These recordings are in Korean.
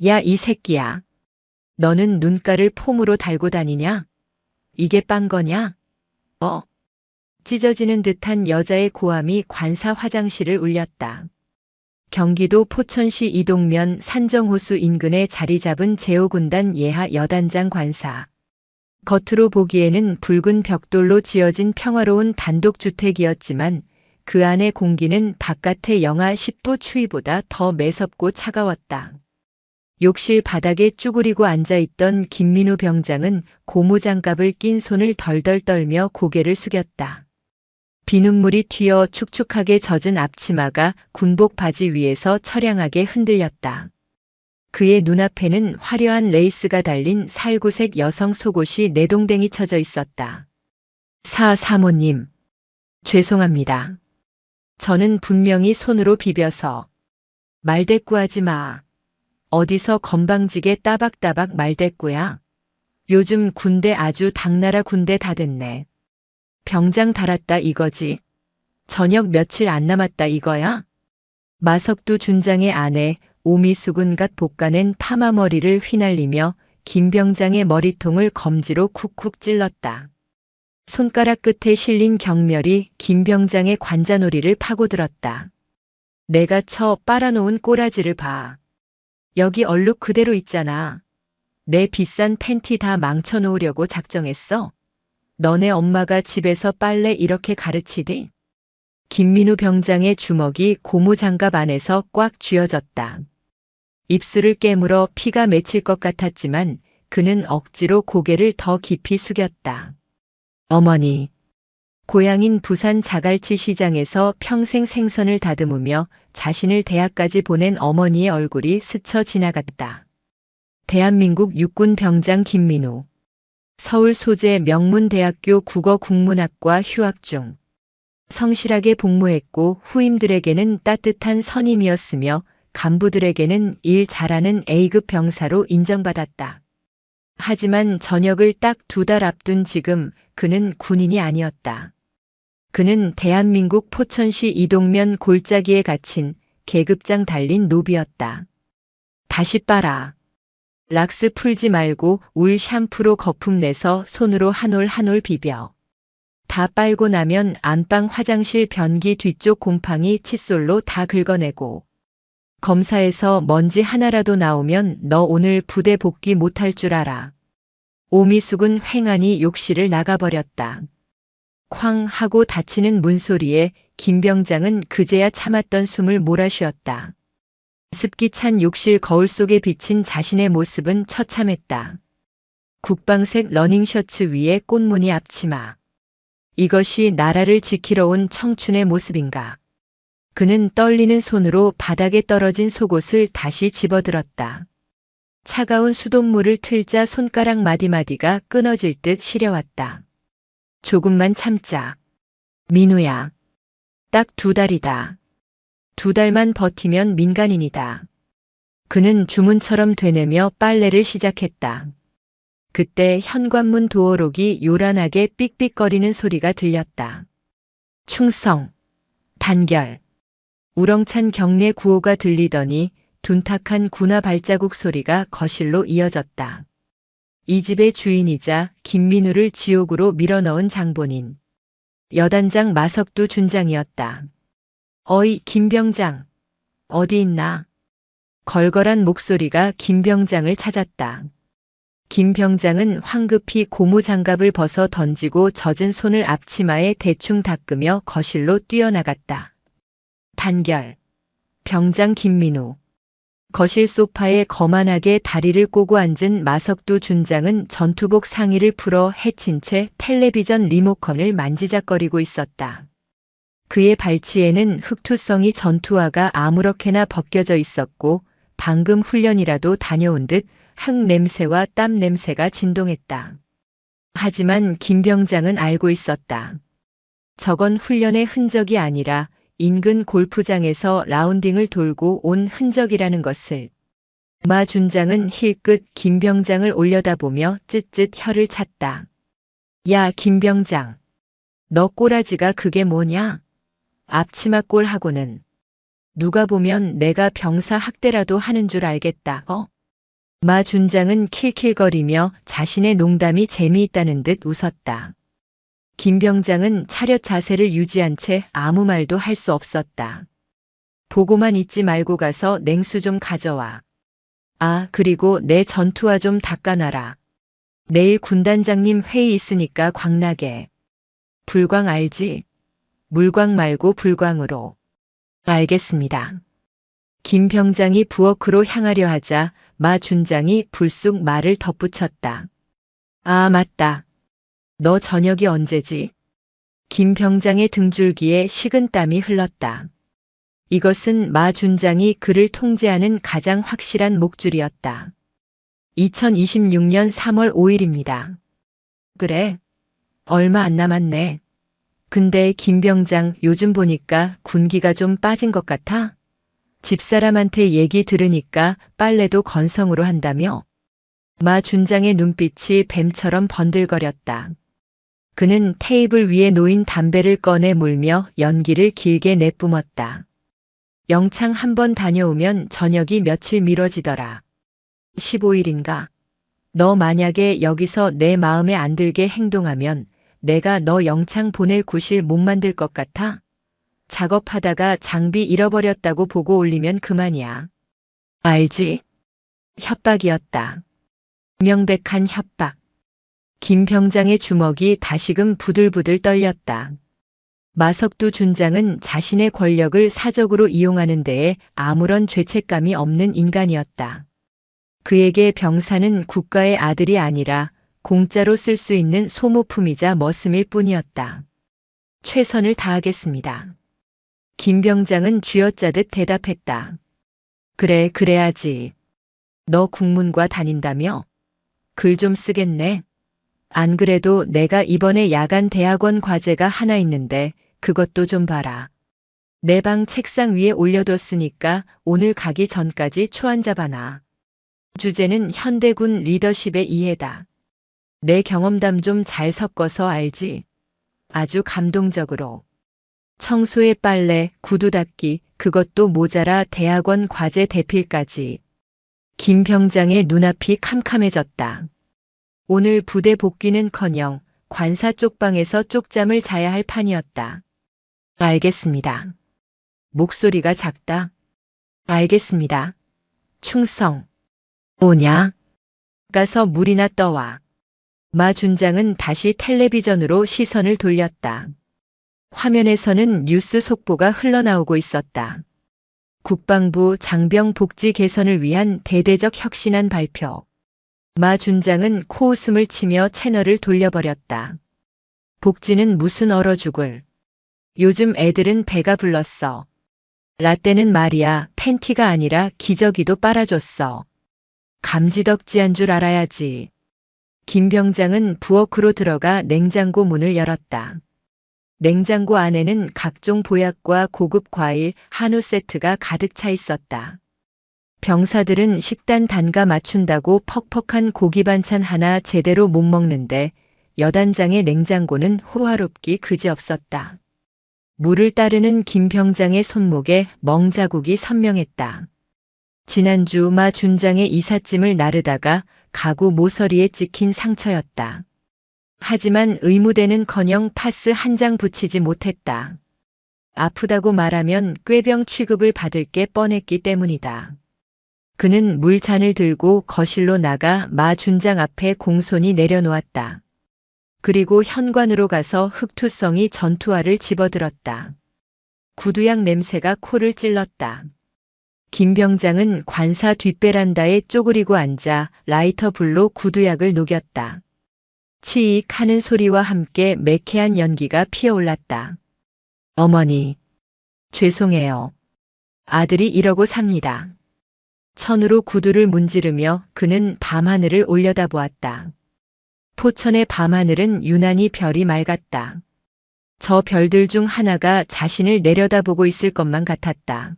야, 이 새끼야. 너는 눈가를 폼으로 달고 다니냐? 이게 빤 거냐? 찢어지는 듯한 여자의 고함이 관사 화장실을 울렸다. 경기도 포천시 이동면 산정호수 인근에 자리 잡은 제5군단 예하 여단장 관사. 겉으로 보기에는 붉은 벽돌로 지어진 평화로운 단독주택이었지만 그 안의 공기는 바깥의 영하 10도 추위보다 더 매섭고 차가웠다. 욕실 바닥에 쭈그리고 앉아있던 김민우 병장은 고무장갑을 낀 손을 덜덜 떨며 고개를 숙였다. 비눗물이 튀어 축축하게 젖은 앞치마가 군복 바지 위에서 처량하게 흔들렸다. 그의 눈앞에는 화려한 레이스가 달린 살구색 여성 속옷이 내동댕이 쳐져 있었다. 사모님. 죄송합니다. 저는 분명히 손으로 비벼서. 말대꾸하지 마. 어디서 건방지게 따박따박 말대꾸야. 요즘 군대 아주 당나라 군대 다 됐네. 병장 달았다 이거지. 저녁 며칠 안 남았다 이거야? 마석두 준장의 아내 오미숙은 갓 볶아낸 파마머리를 휘날리며 김 병장의 머리통을 검지로 쿡쿡 찔렀다. 손가락 끝에 실린 경멸이 김 병장의 관자놀이를 파고들었다. 내가 쳐 빨아놓은 꼬라지를 봐. 여기 얼룩 그대로 있잖아. 내 비싼 팬티 다 망쳐놓으려고 작정했어? 너네 엄마가 집에서 빨래 이렇게 가르치디? 김민우 병장의 주먹이 고무장갑 안에서 꽉 쥐어졌다. 입술을 깨물어 피가 맺힐 것 같았지만 그는 억지로 고개를 더 깊이 숙였다. 어머니. 고향인 부산 자갈치 시장에서 평생 생선을 다듬으며 자신을 대학까지 보낸 어머니의 얼굴이 스쳐 지나갔다. 대한민국 육군 병장 김민우. 서울 소재 명문대학교 국어국문학과 휴학 중. 성실하게 복무했고 후임들에게는 따뜻한 선임이었으며 간부들에게는 일 잘하는 A급 병사로 인정받았다. 하지만 전역을 딱 2달 앞둔 지금 그는 군인이 아니었다. 그는 대한민국 포천시 이동면 골짜기에 갇힌 계급장 달린 노비였다. 다시 빨아. 락스 풀지 말고 울 샴푸로 거품 내서 손으로 한 올 한 올 비벼. 다 빨고 나면 안방 화장실 변기 뒤쪽 곰팡이 칫솔로 다 긁어내고. 검사에서 먼지 하나라도 나오면 너 오늘 부대 복귀 못할 줄 알아. 오미숙은 횡하니 욕실을 나가버렸다. 쾅 하고 닫히는 문소리에 김 병장은 그제야 참았던 숨을 몰아쉬었다. 습기 찬 욕실 거울 속에 비친 자신의 모습은 처참했다. 국방색 러닝셔츠 위에 꽃무늬 앞치마. 이것이 나라를 지키러 온 청춘의 모습인가. 그는 떨리는 손으로 바닥에 떨어진 속옷을 다시 집어들었다. 차가운 수돗물을 틀자 손가락 마디마디가 끊어질 듯 시려왔다. 조금만 참자. 민우야. 딱 2달이다. 2달만 버티면 민간인이다. 그는 주문처럼 되뇌며 빨래를 시작했다. 그때 현관문 도어록이 요란하게 삑삑거리는 소리가 들렸다. 충성. 단결. 우렁찬 경례 구호가 들리더니 둔탁한 군화 발자국 소리가 거실로 이어졌다. 이 집의 주인이자 김민우를 지옥으로 밀어넣은 장본인. 여단장 마석두 준장이었다. 어이 김 병장. 어디 있나? 걸걸한 목소리가 김 병장을 찾았다. 김 병장은 황급히 고무장갑을 벗어 던지고 젖은 손을 앞치마에 대충 닦으며 거실로 뛰어나갔다. 단결. 병장 김민우. 거실 소파에 거만하게 다리를 꼬고 앉은 마석두 준장은 전투복 상의를 풀어 헤친 채 텔레비전 리모컨을 만지작거리고 있었다. 그의 발치에는 흑투성이 전투화가 아무렇게나 벗겨져 있었고 방금 훈련이라도 다녀온 듯 흙 냄새와 땀 냄새가 진동했다. 하지만 김 병장은 알고 있었다. 저건 훈련의 흔적이 아니라 인근 골프장에서 라운딩을 돌고 온 흔적이라는 것을. 마 준장은 힐끗 김 병장을 올려다보며 쯧쯧 혀를 찼다. 야 김 병장. 너 꼬라지가 그게 뭐냐? 앞치마 꼴하고는. 누가 보면 내가 병사 학대라도 하는 줄 알겠다. 마 준장은 킬킬거리며 자신의 농담이 재미있다는 듯 웃었다. 김 병장은 차렷 자세를 유지한 채 아무 말도 할 수 없었다. 보고만 있지 말고 가서 냉수 좀 가져와. 아, 그리고 내 전투화 좀 닦아놔라. 내일 군단장님 회의 있으니까 광나게. 불광 알지? 물광 말고 불광으로. 알겠습니다. 김 병장이 부엌으로 향하려 하자 마 준장이 불쑥 말을 덧붙였다. 아, 맞다. 너 저녁이 언제지? 김 병장의 등줄기에 식은땀이 흘렀다. 이것은 마 준장이 그를 통제하는 가장 확실한 목줄이었다. 2026년 3월 5일입니다. 그래. 얼마 안 남았네. 근데 김 병장 요즘 보니까 군기가 좀 빠진 것 같아? 집사람한테 얘기 들으니까 빨래도 건성으로 한다며? 마 준장의 눈빛이 뱀처럼 번들거렸다. 그는 테이블 위에 놓인 담배를 꺼내 물며 연기를 길게 내뿜었다. 영창 한번 다녀오면 저녁이 며칠 미뤄지더라. 15일인가? 너 만약에 여기서 내 마음에 안 들게 행동하면 내가 너 영창 보낼 구실 못 만들 것 같아? 작업하다가 장비 잃어버렸다고 보고 올리면 그만이야. 알지? 협박이었다. 명백한 협박. 김 병장의 주먹이 다시금 부들부들 떨렸다. 마석두 준장은 자신의 권력을 사적으로 이용하는 데에 아무런 죄책감이 없는 인간이었다. 그에게 병사는 국가의 아들이 아니라 공짜로 쓸 수 있는 소모품이자 머슴일 뿐이었다. 최선을 다하겠습니다. 김 병장은 쥐어짜듯 대답했다. 그래, 그래야지. 너 국문과 다닌다며? 글 좀 쓰겠네. 안 그래도 내가 이번에 야간 대학원 과제가 하나 있는데 그것도 좀 봐라. 내 방 책상 위에 올려뒀으니까 오늘 가기 전까지 초안 잡아놔. 주제는 현대군 리더십의 이해다. 내 경험담 좀 잘 섞어서 알지? 아주 감동적으로. 청소에 빨래, 구두 닦기, 그것도 모자라 대학원 과제 대필까지. 김 병장의 눈앞이 캄캄해졌다. 오늘 부대 복귀는커녕 관사 쪽방에서 쪽잠을 자야 할 판이었다. 알겠습니다. 목소리가 작다. 알겠습니다. 충성. 오냐? 가서 물이나 떠와. 마 준장은 다시 텔레비전으로 시선을 돌렸다. 화면에서는 뉴스 속보가 흘러나오고 있었다. 국방부 장병 복지 개선을 위한 대대적 혁신안 발표. 마 준장은 코웃음을 치며 채널을 돌려버렸다. 복지는 무슨 얼어 죽을. 요즘 애들은 배가 불렀어. 라떼는 말이야 팬티가 아니라 기저귀도 빨아줬어. 감지덕지한 줄 알아야지. 김 병장은 부엌으로 들어가 냉장고 문을 열었다. 냉장고 안에는 각종 보약과 고급 과일, 한우 세트가 가득 차 있었다. 병사들은 식단 단가 맞춘다고 퍽퍽한 고기 반찬 하나 제대로 못 먹는데 여단장의 냉장고는 호화롭기 그지없었다. 물을 따르는 김 병장의 손목에 멍자국이 선명했다. 지난주 마 준장의 이삿짐을 나르다가 가구 모서리에 찍힌 상처였다. 하지만 의무대는커녕 파스 한 장 붙이지 못했다. 아프다고 말하면 꾀병 취급을 받을 게 뻔했기 때문이다. 그는 물잔을 들고 거실로 나가 마 준장 앞에 공손히 내려놓았다. 그리고 현관으로 가서 흑투성이 전투화를 집어들었다. 구두약 냄새가 코를 찔렀다. 김 병장은 관사 뒷베란다에 쪼그리고 앉아 라이터 불로 구두약을 녹였다. 치익 하는 소리와 함께 매캐한 연기가 피어올랐다. 어머니, 죄송해요. 아들이 이러고 삽니다. 천으로 구두를 문지르며 그는 밤하늘을 올려다보았다. 포천의 밤하늘은 유난히 별이 맑았다. 저 별들 중 하나가 자신을 내려다보고 있을 것만 같았다.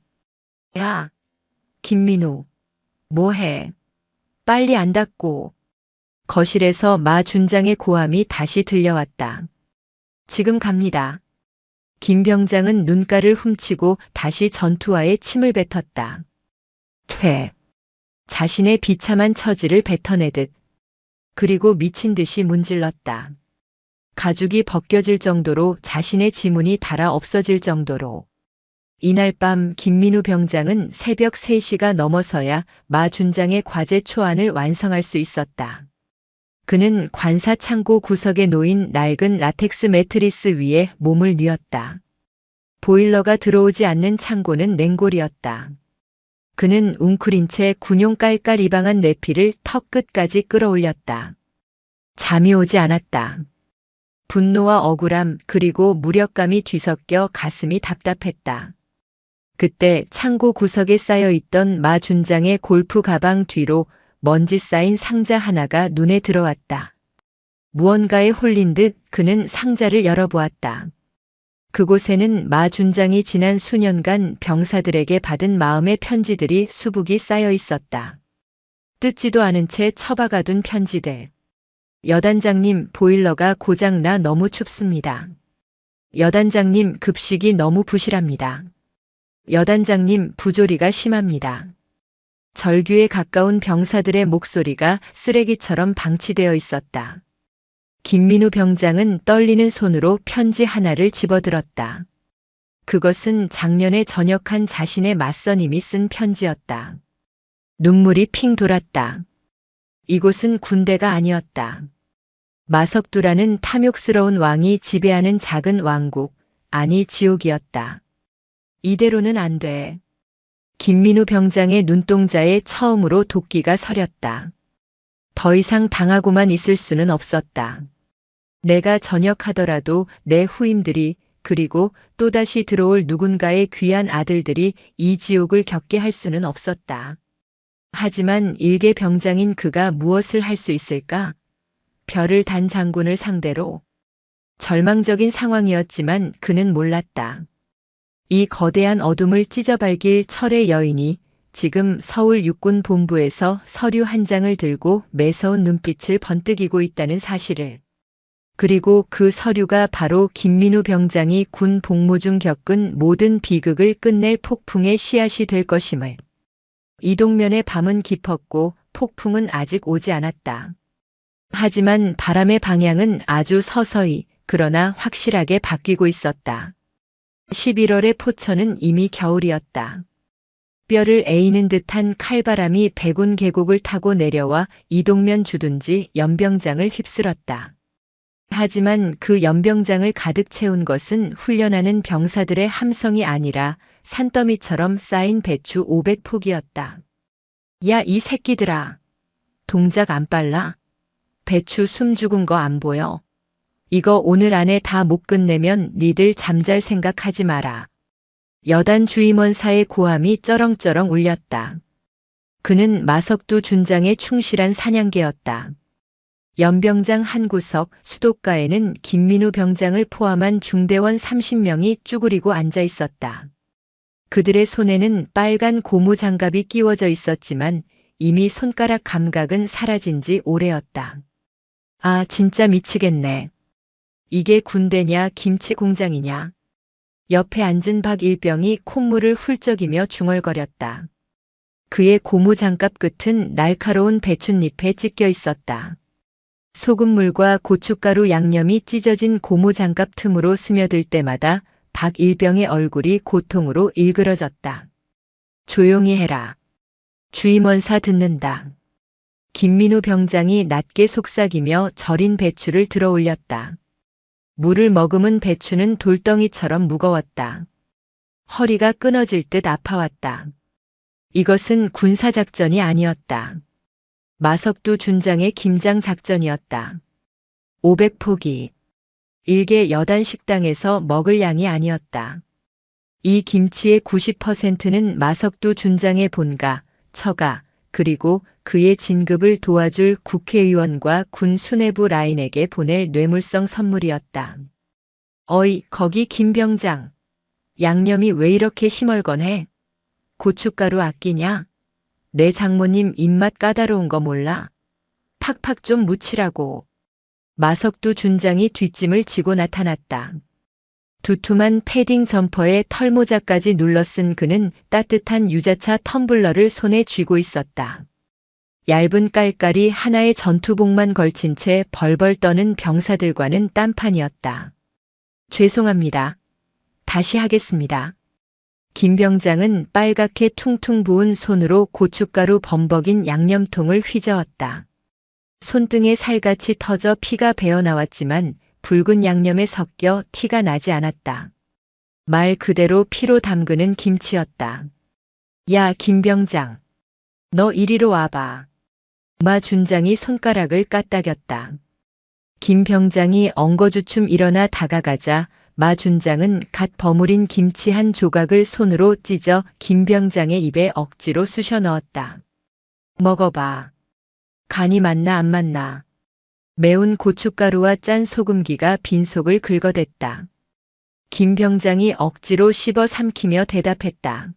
야, 김민우, 뭐해? 빨리 안 닫고. 거실에서 마 준장의 고함이 다시 들려왔다. 지금 갑니다. 김 병장은 눈가를 훔치고 다시 전투화에 침을 뱉었다. 퇴. 자신의 비참한 처지를 뱉어내듯. 그리고 미친 듯이 문질렀다. 가죽이 벗겨질 정도로, 자신의 지문이 닳아 없어질 정도로. 이날 밤 김민우 병장은 새벽 3시가 넘어서야 마 준장의 과제 초안을 완성할 수 있었다. 그는 관사 창고 구석에 놓인 낡은 라텍스 매트리스 위에 몸을 뉘었다. 보일러가 들어오지 않는 창고는 냉골이었다. 그는 웅크린 채 군용 깔깔 이방한 내피를 턱 끝까지 끌어올렸다. 잠이 오지 않았다. 분노와 억울함 그리고 무력감이 뒤섞여 가슴이 답답했다. 그때 창고 구석에 쌓여있던 마 준장의 골프 가방 뒤로 먼지 쌓인 상자 하나가 눈에 들어왔다. 무언가에 홀린 듯 그는 상자를 열어보았다. 그곳에는 마 준장이 지난 수년간 병사들에게 받은 마음의 편지들이 수북이 쌓여 있었다. 뜯지도 않은 채 처박아둔 편지들. 여단장님, 보일러가 고장나 너무 춥습니다. 여단장님, 급식이 너무 부실합니다. 여단장님, 부조리가 심합니다. 절규에 가까운 병사들의 목소리가 쓰레기처럼 방치되어 있었다. 김민우 병장은 떨리는 손으로 편지 하나를 집어들었다. 그것은 작년에 전역한 자신의 맞선임이 쓴 편지였다. 눈물이 핑 돌았다. 이곳은 군대가 아니었다. 마석두라는 탐욕스러운 왕이 지배하는 작은 왕국, 아니 지옥이었다. 이대로는 안 돼. 김민우 병장의 눈동자에 처음으로 도끼가 서렸다. 더 이상 당하고만 있을 수는 없었다. 내가 전역하더라도 내 후임들이, 그리고 또다시 들어올 누군가의 귀한 아들들이 이 지옥을 겪게 할 수는 없었다. 하지만 일개 병장인 그가 무엇을 할 수 있을까? 별을 단 장군을 상대로. 절망적인 상황이었지만 그는 몰랐다. 이 거대한 어둠을 찢어발길 철의 여인이 지금 서울 육군본부에서 서류 한 장을 들고 매서운 눈빛을 번뜩이고 있다는 사실을. 그리고 그 서류가 바로 김민우 병장이 군 복무 중 겪은 모든 비극을 끝낼 폭풍의 씨앗이 될 것임을. 이동면의 밤은 깊었고 폭풍은 아직 오지 않았다. 하지만 바람의 방향은 아주 서서히, 그러나 확실하게 바뀌고 있었다. 11월의 포천은 이미 겨울이었다. 뼈를 에이는 듯한 칼바람이 백운 계곡을 타고 내려와 이동면 주둔지 연병장을 휩쓸었다. 하지만 그 연병장을 가득 채운 것은 훈련하는 병사들의 함성이 아니라 산더미처럼 쌓인 배추 500포기였다. 야, 이 새끼들아. 동작 안 빨라? 배추 숨 죽은 거 안 보여? 이거 오늘 안에 다 못 끝내면 니들 잠잘 생각하지 마라. 여단 주임원사의 고함이 쩌렁쩌렁 울렸다. 그는 마석두 준장의 충실한 사냥개였다. 연병장 한 구석 수도가에는 김민우 병장을 포함한 중대원 30명이 쭈그리고 앉아 있었다. 그들의 손에는 빨간 고무 장갑이 끼워져 있었지만 이미 손가락 감각은 사라진 지 오래였다. 아, 진짜 미치겠네. 이게 군대냐 김치 공장이냐. 옆에 앉은 박일병이 콧물을 훌쩍이며 중얼거렸다. 그의 고무 장갑 끝은 날카로운 배춧잎에 찢겨 있었다. 소금물과 고춧가루 양념이 찢어진 고무 장갑 틈으로 스며들 때마다 박일병의 얼굴이 고통으로 일그러졌다. 조용히 해라. 주임원사 듣는다. 김민우 병장이 낮게 속삭이며 절인 배추를 들어 올렸다. 물을 머금은 배추는 돌덩이처럼 무거웠다. 허리가 끊어질 듯 아파왔다. 이것은 군사작전이 아니었다. 마석두 준장의 김장 작전이었다. 500포기. 일개 여단 식당에서 먹을 양이 아니었다. 이 김치의 90%는 마석두 준장의 본가, 처가, 그리고 그의 진급을 도와줄 국회의원과 군 수뇌부 라인에게 보낼 뇌물성 선물이었다. 어이, 거기 김 병장. 양념이 왜 이렇게 희멀건해? 고춧가루 아끼냐? 내 장모님 입맛 까다로운 거 몰라? 팍팍 좀 묻히라고. 마석두 준장이 뒷짐을 지고 나타났다. 두툼한 패딩 점퍼에 털모자까지 눌러쓴 그는 따뜻한 유자차 텀블러를 손에 쥐고 있었다. 얇은 깔깔이 하나의 전투복만 걸친 채 벌벌 떠는 병사들과는 딴판이었다. 죄송합니다. 다시 하겠습니다. 김 병장은 빨갛게 퉁퉁 부은 손으로 고춧가루 범벅인 양념통을 휘저었다. 손등에 살같이 터져 피가 배어 나왔지만 붉은 양념에 섞여 티가 나지 않았다. 말 그대로 피로 담그는 김치였다. 야, 김 병장. 너 이리로 와봐. 마 준장이 손가락을 까딱였다. 김 병장이 엉거주춤 일어나 다가가자 마 준장은 갓 버무린 김치 한 조각을 손으로 찢어 김 병장의 입에 억지로 쑤셔 넣었다. 먹어봐. 간이 맞나 안 맞나. 매운 고춧가루와 짠 소금기가 빈속을 긁어댔다. 김 병장이 억지로 씹어 삼키며 대답했다.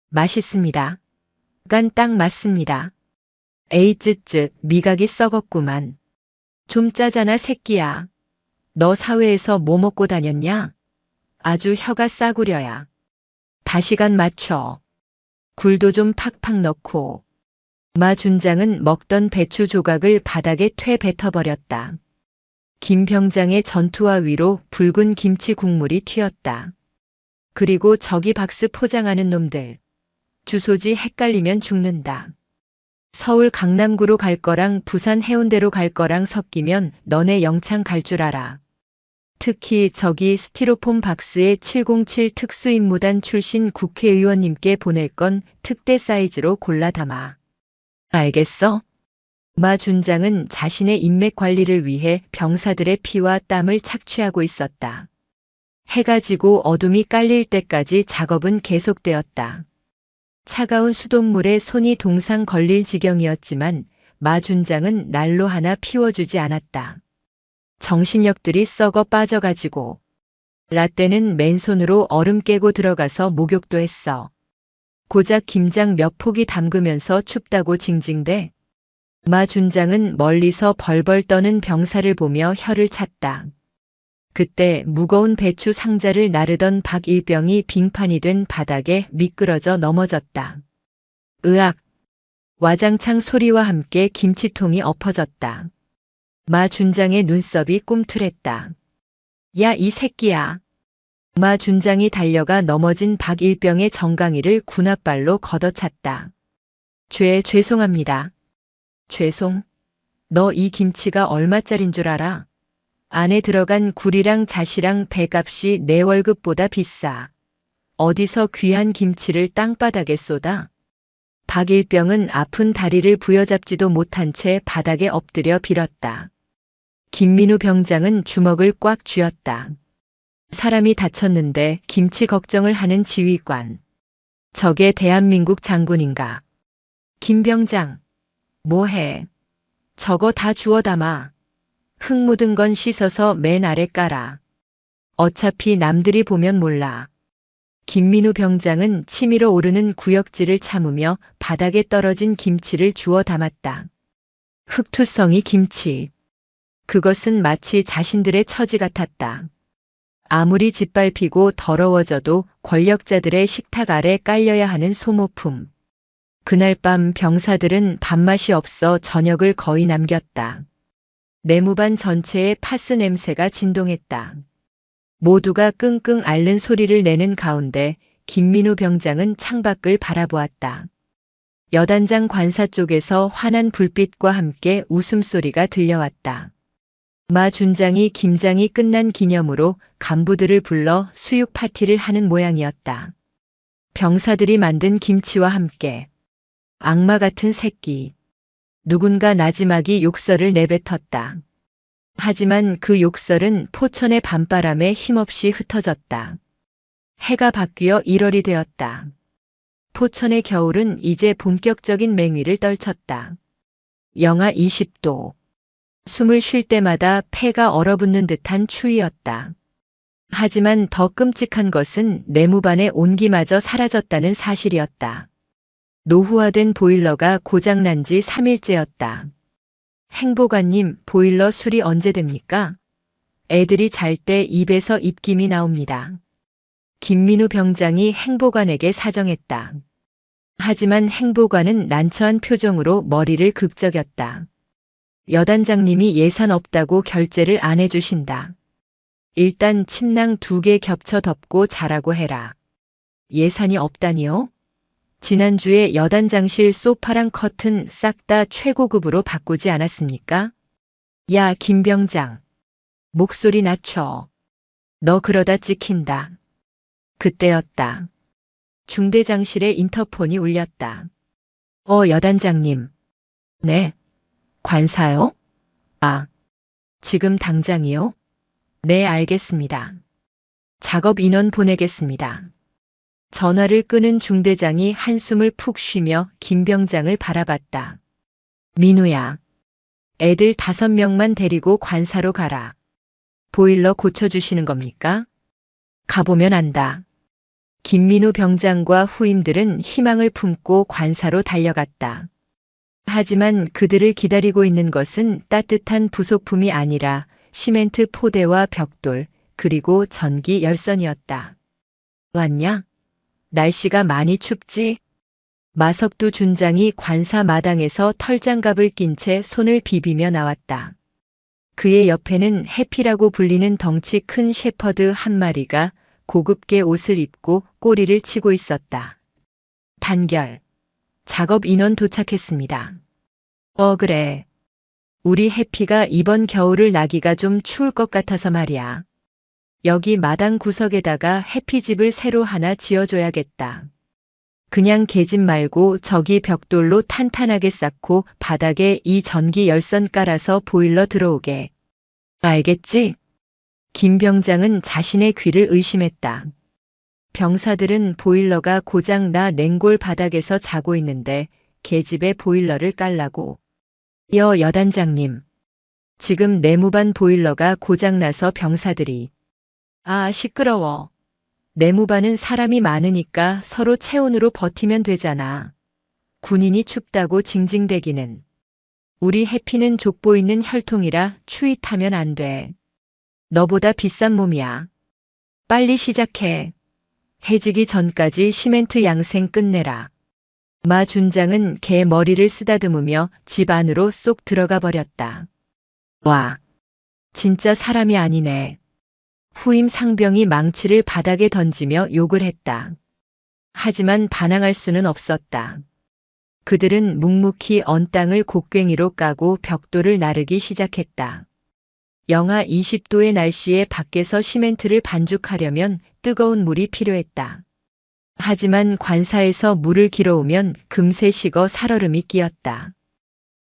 맛있습니다. 간 딱 맞습니다. 에이 쯧쯧 미각이 썩었구만. 좀 짜잖아 새끼야. 너 사회에서 뭐 먹고 다녔냐? 아주 혀가 싸구려야. 다시 간 맞춰. 굴도 좀 팍팍 넣고. 마 준장은 먹던 배추 조각을 바닥에 퇴 뱉어버렸다. 김 병장의 전투화 위로 붉은 김치 국물이 튀었다. 그리고 저기 박스 포장하는 놈들. 주소지 헷갈리면 죽는다. 서울 강남구로 갈 거랑 부산 해운대로 갈 거랑 섞이면 너네 영창 갈 줄 알아. 특히 저기 스티로폼 박스에 707 특수임무단 출신 국회의원님께 보낼 건 특대 사이즈로 골라 담아. 알겠어? 마 준장은 자신의 인맥 관리를 위해 병사들의 피와 땀을 착취하고 있었다. 해가 지고 어둠이 깔릴 때까지 작업은 계속되었다. 차가운 수돗물에 손이 동상 걸릴 지경이었지만 마 준장은 난로 하나 피워주지 않았다. 정신력들이 썩어 빠져가지고 라떼는 맨손으로 얼음 깨고 들어가서 목욕도 했어. 고작 김장 몇 포기 담그면서 춥다고 징징대. 마 준장은 멀리서 벌벌 떠는 병사를 보며 혀를 찼다. 그때 무거운 배추 상자를 나르던 박일병이 빙판이 된 바닥에 미끄러져 넘어졌다. 으악! 와장창 소리와 함께 김치통이 엎어졌다. 마 준장의 눈썹이 꿈틀했다. 야, 이 새끼야! 마 준장이 달려가 넘어진 박일병의 정강이를 군홧발로 걷어찼다. 죄송합니다. 죄송? 너 이 김치가 얼마짜린 줄 알아? 안에 들어간 굴이랑 잣이랑 배값이 내 월급보다 비싸. 어디서 귀한 김치를 땅바닥에 쏟아? 박일병은 아픈 다리를 부여잡지도 못한 채 바닥에 엎드려 빌었다. 김민우 병장은 주먹을 꽉 쥐었다. 사람이 다쳤는데 김치 걱정을 하는 지휘관. 저게 대한민국 장군인가? 김 병장. 뭐해? 저거 다 주워 담아. 흙 묻은 건 씻어서 맨 아래 깔아. 어차피 남들이 보면 몰라. 김민우 병장은 치밀어 오르는 구역질을 참으며 바닥에 떨어진 김치를 주워 담았다. 흙투성이 김치. 그것은 마치 자신들의 처지 같았다. 아무리 짓밟히고 더러워져도 권력자들의 식탁 아래 깔려야 하는 소모품. 그날 밤 병사들은 밥맛이 없어 저녁을 거의 남겼다. 내무반 전체에 파스 냄새가 진동했다. 모두가 끙끙 앓는 소리를 내는 가운데 김민우 병장은 창밖을 바라보았다. 여단장 관사 쪽에서 환한 불빛과 함께 웃음소리가 들려왔다. 마 준장이 김장이 끝난 기념으로 간부들을 불러 수육 파티를 하는 모양이었다. 병사들이 만든 김치와 함께. 악마 같은 새끼. 누군가 나지막이 욕설을 내뱉었다. 하지만 그 욕설은 포천의 밤바람에 힘없이 흩어졌다. 해가 바뀌어 1월이 되었다. 포천의 겨울은 이제 본격적인 맹위를 떨쳤다. 영하 20도. 숨을 쉴 때마다 폐가 얼어붙는 듯한 추위였다. 하지만 더 끔찍한 것은 내무반의 온기마저 사라졌다는 사실이었다. 노후화된 보일러가 고장난 지 3일째였다. 행보관님, 보일러 수리 언제 됩니까? 애들이 잘 때 입에서 입김이 나옵니다. 김민우 병장이 행보관에게 사정했다. 하지만 행보관은 난처한 표정으로 머리를 극적였다. 여단장님이 예산 없다고 결제를 안 해주신다. 일단 침낭 2개 겹쳐 덮고 자라고 해라. 예산이 없다니요? 지난주에 여단장실 소파랑 커튼 싹 다 최고급으로 바꾸지 않았습니까? 야, 김병장. 목소리 낮춰. 너 그러다 찍힌다. 그때였다. 중대장실에 인터폰이 울렸다. 여단장님. 네. 관사요? 아, 지금 당장이요? 네, 알겠습니다. 작업 인원 보내겠습니다. 전화를 끄는 중대장이 한숨을 푹 쉬며 김병장을 바라봤다. 민우야, 애들 5명만 데리고 관사로 가라. 보일러 고쳐주시는 겁니까? 가보면 안다. 김민우 병장과 후임들은 희망을 품고 관사로 달려갔다. 하지만 그들을 기다리고 있는 것은 따뜻한 부속품이 아니라 시멘트 포대와 벽돌, 그리고 전기 열선이었다. 왔냐? 날씨가 많이 춥지? 마석두 준장이 관사 마당에서 털장갑을 낀 채 손을 비비며 나왔다. 그의 옆에는 해피라고 불리는 덩치 큰 shepherd 한 마리가 고급게 옷을 입고 꼬리를 치고 있었다. 단결. 작업 인원 도착했습니다. 그래. 우리 해피가 이번 겨울을 나기가 좀 추울 것 같아서 말이야. 여기 마당 구석에다가 해피집을 새로 하나 지어줘야겠다. 그냥 개집 말고 저기 벽돌로 탄탄하게 쌓고 바닥에 이 전기 열선 깔아서 보일러 들어오게. 알겠지? 김 병장은 자신의 귀를 의심했다. 병사들은 보일러가 고장 나 냉골 바닥에서 자고 있는데 개집에 보일러를 깔라고. 여단장님. 지금 내무반 보일러가 고장나서 병사들이. 시끄러워. 내무반은 사람이 많으니까 서로 체온으로 버티면 되잖아. 군인이 춥다고 징징대기는. 우리 해피는 족보 있는 혈통이라 추위 타면 안 돼. 너보다 비싼 몸이야. 빨리 시작해. 해지기 전까지 시멘트 양생 끝내라. 마 준장은 개 머리를 쓰다듬으며 집 안으로 쏙 들어가 버렸다. 와, 진짜 사람이 아니네. 후임 상병이 망치를 바닥에 던지며 욕을 했다. 하지만 반항할 수는 없었다. 그들은 묵묵히 언 땅을 곡괭이로 까고 벽돌을 나르기 시작했다. 영하 20도의 날씨에 밖에서 시멘트를 반죽하려면 뜨거운 물이 필요했다. 하지만 관사에서 물을 길어오면 금세 식어 살얼음이 끼었다.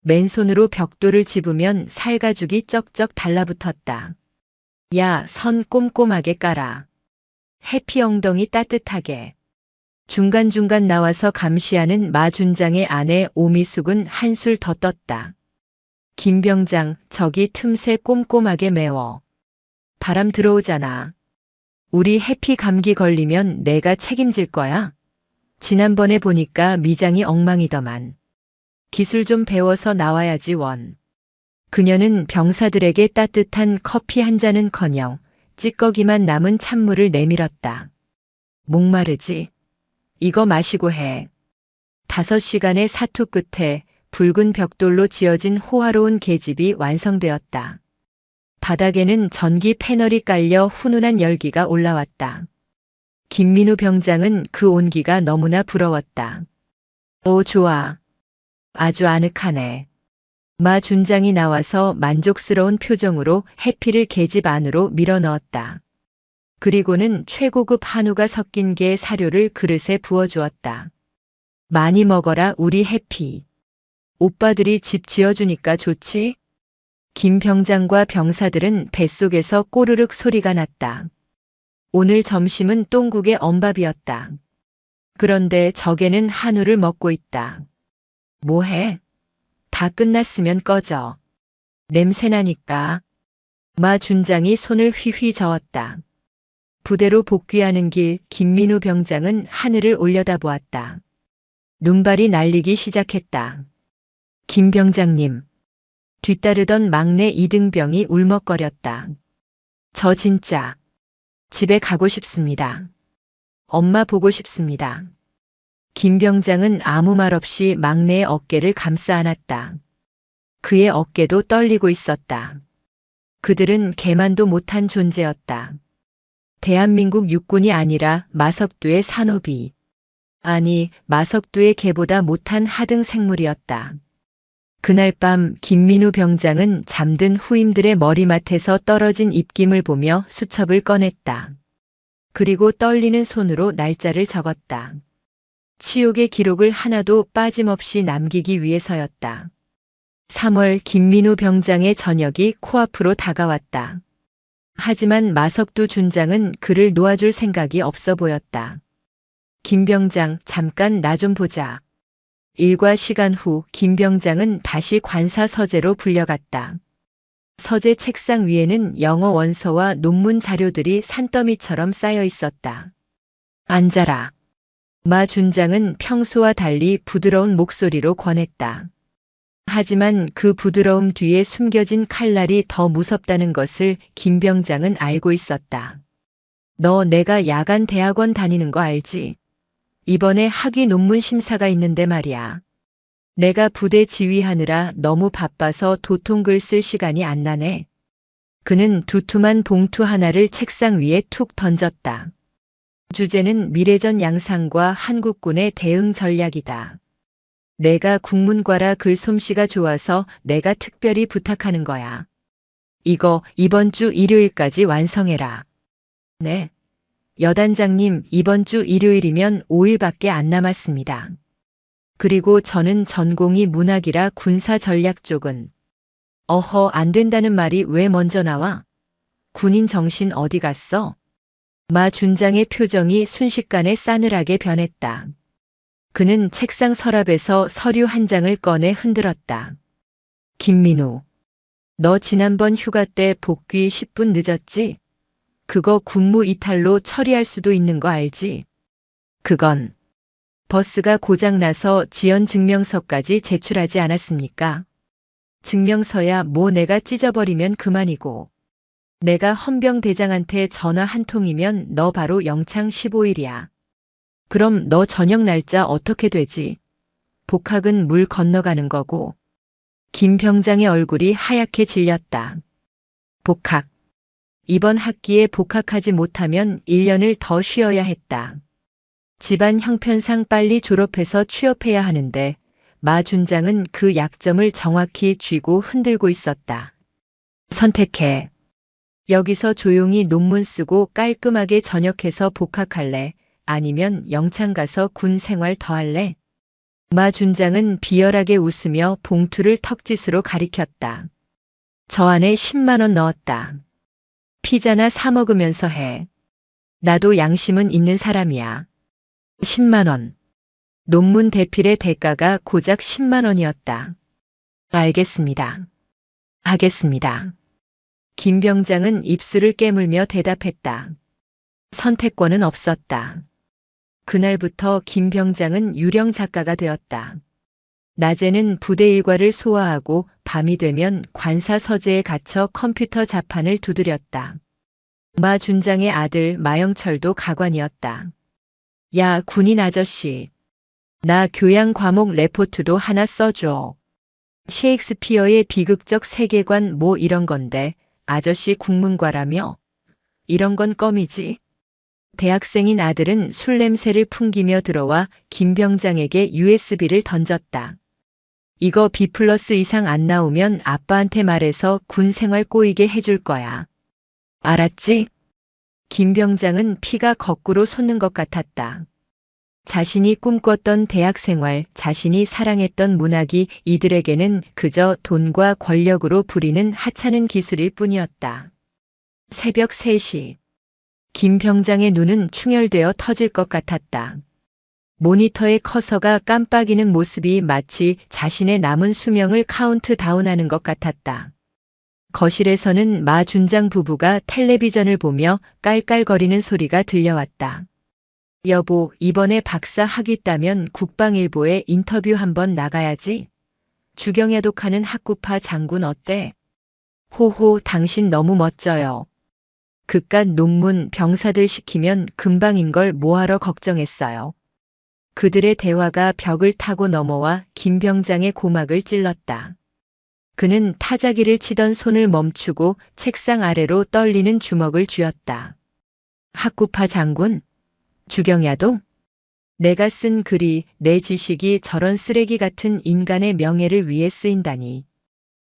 맨손으로 벽돌을 집으면 살가죽이 쩍쩍 달라붙었다. 야, 선 꼼꼼하게 깔아. 해피 엉덩이 따뜻하게. 중간중간 나와서 감시하는 마 준장의 아내 오미숙은 한술 더 떴다. 김병장, 저기 틈새 꼼꼼하게 메워. 바람 들어오잖아. 우리 해피 감기 걸리면 내가 책임질 거야. 지난번에 보니까 미장이 엉망이더만. 기술 좀 배워서 나와야지 원. 그녀는 병사들에게 따뜻한 커피 한 잔은커녕 찌꺼기만 남은 찬물을 내밀었다. 목마르지? 이거 마시고 해. 5시간의 사투 끝에 붉은 벽돌로 지어진 호화로운 계집이 완성되었다. 바닥에는 전기 패널이 깔려 훈훈한 열기가 올라왔다. 김민우 병장은 그 온기가 너무나 부러웠다. 오, 좋아. 아주 아늑하네. 마 준장이 나와서 만족스러운 표정으로 해피를 계집 안으로 밀어넣었다. 그리고는 최고급 한우가 섞인 게 사료를 그릇에 부어주었다. 많이 먹어라 우리 해피. 오빠들이 집 지어주니까 좋지? 김 병장과 병사들은 뱃속에서 꼬르륵 소리가 났다. 오늘 점심은 똥국의 엄밥이었다. 그런데 적에는 한우를 먹고 있다. 뭐해? 다 끝났으면 꺼져. 냄새나니까. 마 준장이 손을 휘휘 저었다. 부대로 복귀하는 길 김민우 병장은 하늘을 올려다보았다. 눈발이 날리기 시작했다. 김 병장님. 뒤따르던 막내 이등병이 울먹거렸다. 저 진짜 집에 가고 싶습니다. 엄마 보고 싶습니다. 김 병장은 아무 말 없이 막내의 어깨를 감싸 안았다. 그의 어깨도 떨리고 있었다. 그들은 개만도 못한 존재였다. 대한민국 육군이 아니라 마석두의 산호비. 아니, 마석두의 개보다 못한 하등 생물이었다. 그날 밤 김민우 병장은 잠든 후임들의 머리맡에서 떨어진 입김을 보며 수첩을 꺼냈다. 그리고 떨리는 손으로 날짜를 적었다. 치욕의 기록을 하나도 빠짐없이 남기기 위해서였다. 3월 김민우 병장의 저녁이 코앞으로 다가왔다. 하지만 마석두 준장은 그를 놓아줄 생각이 없어 보였다. 김 병장, 잠깐 나 좀 보자. 일과 시간 후 김 병장은 다시 관사 서재로 불려갔다. 서재 책상 위에는 영어 원서와 논문 자료들이 산더미처럼 쌓여 있었다. 앉아라. 마 준장은 평소와 달리 부드러운 목소리로 권했다. 하지만 그 부드러움 뒤에 숨겨진 칼날이 더 무섭다는 것을 김 병장은 알고 있었다. 너 내가 야간 대학원 다니는 거 알지? 이번에 학위 논문 심사가 있는데 말이야. 내가 부대 지휘하느라 너무 바빠서 도통글 쓸 시간이 안 나네. 그는 두툼한 봉투 하나를 책상 위에 툭 던졌다. 주제는 미래전 양상과 한국군의 대응 전략이다. 내가 국문과라 글솜씨가 좋아서 내가 특별히 부탁하는 거야. 이거 이번 주 일요일까지 완성해라. 네. 여단장님, 이번 주 일요일이면 5일밖에 안 남았습니다. 그리고 저는 전공이 문학이라 군사 전략 쪽은. 어허, 안 된다는 말이 왜 먼저 나와? 군인 정신 어디 갔어? 마 준장의 표정이 순식간에 싸늘하게 변했다. 그는 책상 서랍에서 서류 한 장을 꺼내 흔들었다. 김민우, 너 지난번 휴가 때 복귀 10분 늦었지? 그거 군무 이탈로 처리할 수도 있는 거 알지? 그건 버스가 고장나서 지연 증명서까지 제출하지 않았습니까? 증명서야 뭐 내가 찢어버리면 그만이고. 내가 헌병대장한테 전화 한 통이면 너 바로 영창 15일이야. 그럼 너 저녁 날짜 어떻게 되지? 복학은 물 건너가는 거고. 김 병장의 얼굴이 하얗게 질렸다. 복학. 이번 학기에 복학하지 못하면 1년을 더 쉬어야 했다. 집안 형편상 빨리 졸업해서 취업해야 하는데 마 준장은 그 약점을 정확히 쥐고 흔들고 있었다. 선택해. 여기서 조용히 논문 쓰고 깔끔하게 전역해서 복학할래? 아니면 영창 가서 군 생활 더 할래? 마 준장은 비열하게 웃으며 봉투를 턱짓으로 가리켰다. 저 안에 10만 원 넣었다. 피자나 사 먹으면서 해. 나도 양심은 있는 사람이야. 10만 원. 논문 대필의 대가가 고작 10만 원이었다. 알겠습니다. 하겠습니다. 김 병장은 입술을 깨물며 대답했다. 선택권은 없었다. 그날부터 김 병장은 유령 작가가 되었다. 낮에는 부대 일과를 소화하고 밤이 되면 관사 서재에 갇혀 컴퓨터 자판을 두드렸다. 마 준장의 아들 마영철도 가관이었다. 야, 군인 아저씨. 나 교양 과목 레포트도 하나 써줘. 셰익스피어의 비극적 세계관 뭐 이런 건데 아저씨 국문과라며? 이런 건 껌이지. 대학생인 아들은 술 냄새를 풍기며 들어와 김 병장에게 USB를 던졌다. 이거 B+ 이상 안 나오면 아빠한테 말해서 군 생활 꼬이게 해줄 거야. 알았지? 김 병장은 피가 거꾸로 솟는 것 같았다. 자신이 꿈꿨던 대학 생활, 자신이 사랑했던 문학이 이들에게는 그저 돈과 권력으로 부리는 하찮은 기술일 뿐이었다. 새벽 3시. 김 병장의 눈은 충혈되어 터질 것 같았다. 모니터의 커서가 깜빡이는 모습이 마치 자신의 남은 수명을 카운트다운하는 것 같았다. 거실에서는 마 준장 부부가 텔레비전을 보며 깔깔거리는 소리가 들려왔다. 여보, 이번에 박사 학위 따면 국방일보에 인터뷰 한번 나가야지. 주경야독하는 학구파 장군 어때? 호호, 당신 너무 멋져요. 그깟 논문 병사들 시키면 금방인 걸 뭐하러 걱정했어요. 그들의 대화가 벽을 타고 넘어와 김병장의 고막을 찔렀다. 그는 타자기를 치던 손을 멈추고 책상 아래로 떨리는 주먹을 쥐었다. 학구파 장군? 주경야도? 내가 쓴 글이, 내 지식이 저런 쓰레기 같은 인간의 명예를 위해 쓰인다니.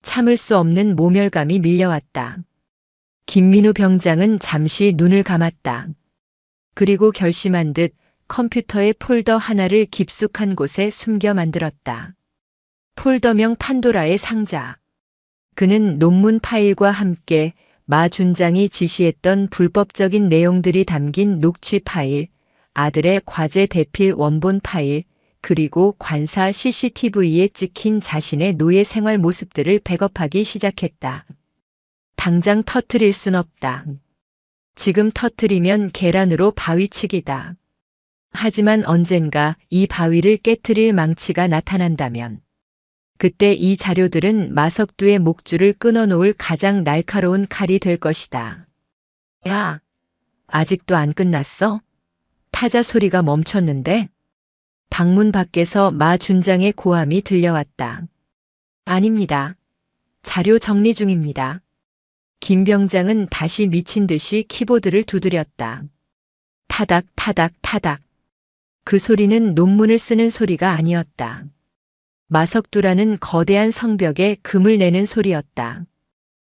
참을 수 없는 모멸감이 밀려왔다. 김민우 병장은 잠시 눈을 감았다. 그리고 결심한 듯 컴퓨터의 폴더 하나를 깊숙한 곳에 숨겨 만들었다. 폴더명 판도라의 상자. 그는 논문 파일과 함께 마 준장이 지시했던 불법적인 내용들이 담긴 녹취 파일, 아들의 과제 대필 원본 파일, 그리고 관사 CCTV에 찍힌 자신의 노예 생활 모습들을 백업하기 시작했다. 당장 터뜨릴 순 없다. 지금 터뜨리면 계란으로 바위치기다. 하지만 언젠가 이 바위를 깨트릴 망치가 나타난다면 그때 이 자료들은 마석두의 목줄을 끊어놓을 가장 날카로운 칼이 될 것이다. 야, 아직도 안 끝났어? 타자 소리가 멈췄는데 방문 밖에서 마 준장의 고함이 들려왔다. 아닙니다. 자료 정리 중입니다. 김 병장은 다시 미친 듯이 키보드를 두드렸다. 타닥 타닥 타닥. 그 소리는 논문을 쓰는 소리가 아니었다. 마석두라는 거대한 성벽에 금을 내는 소리였다.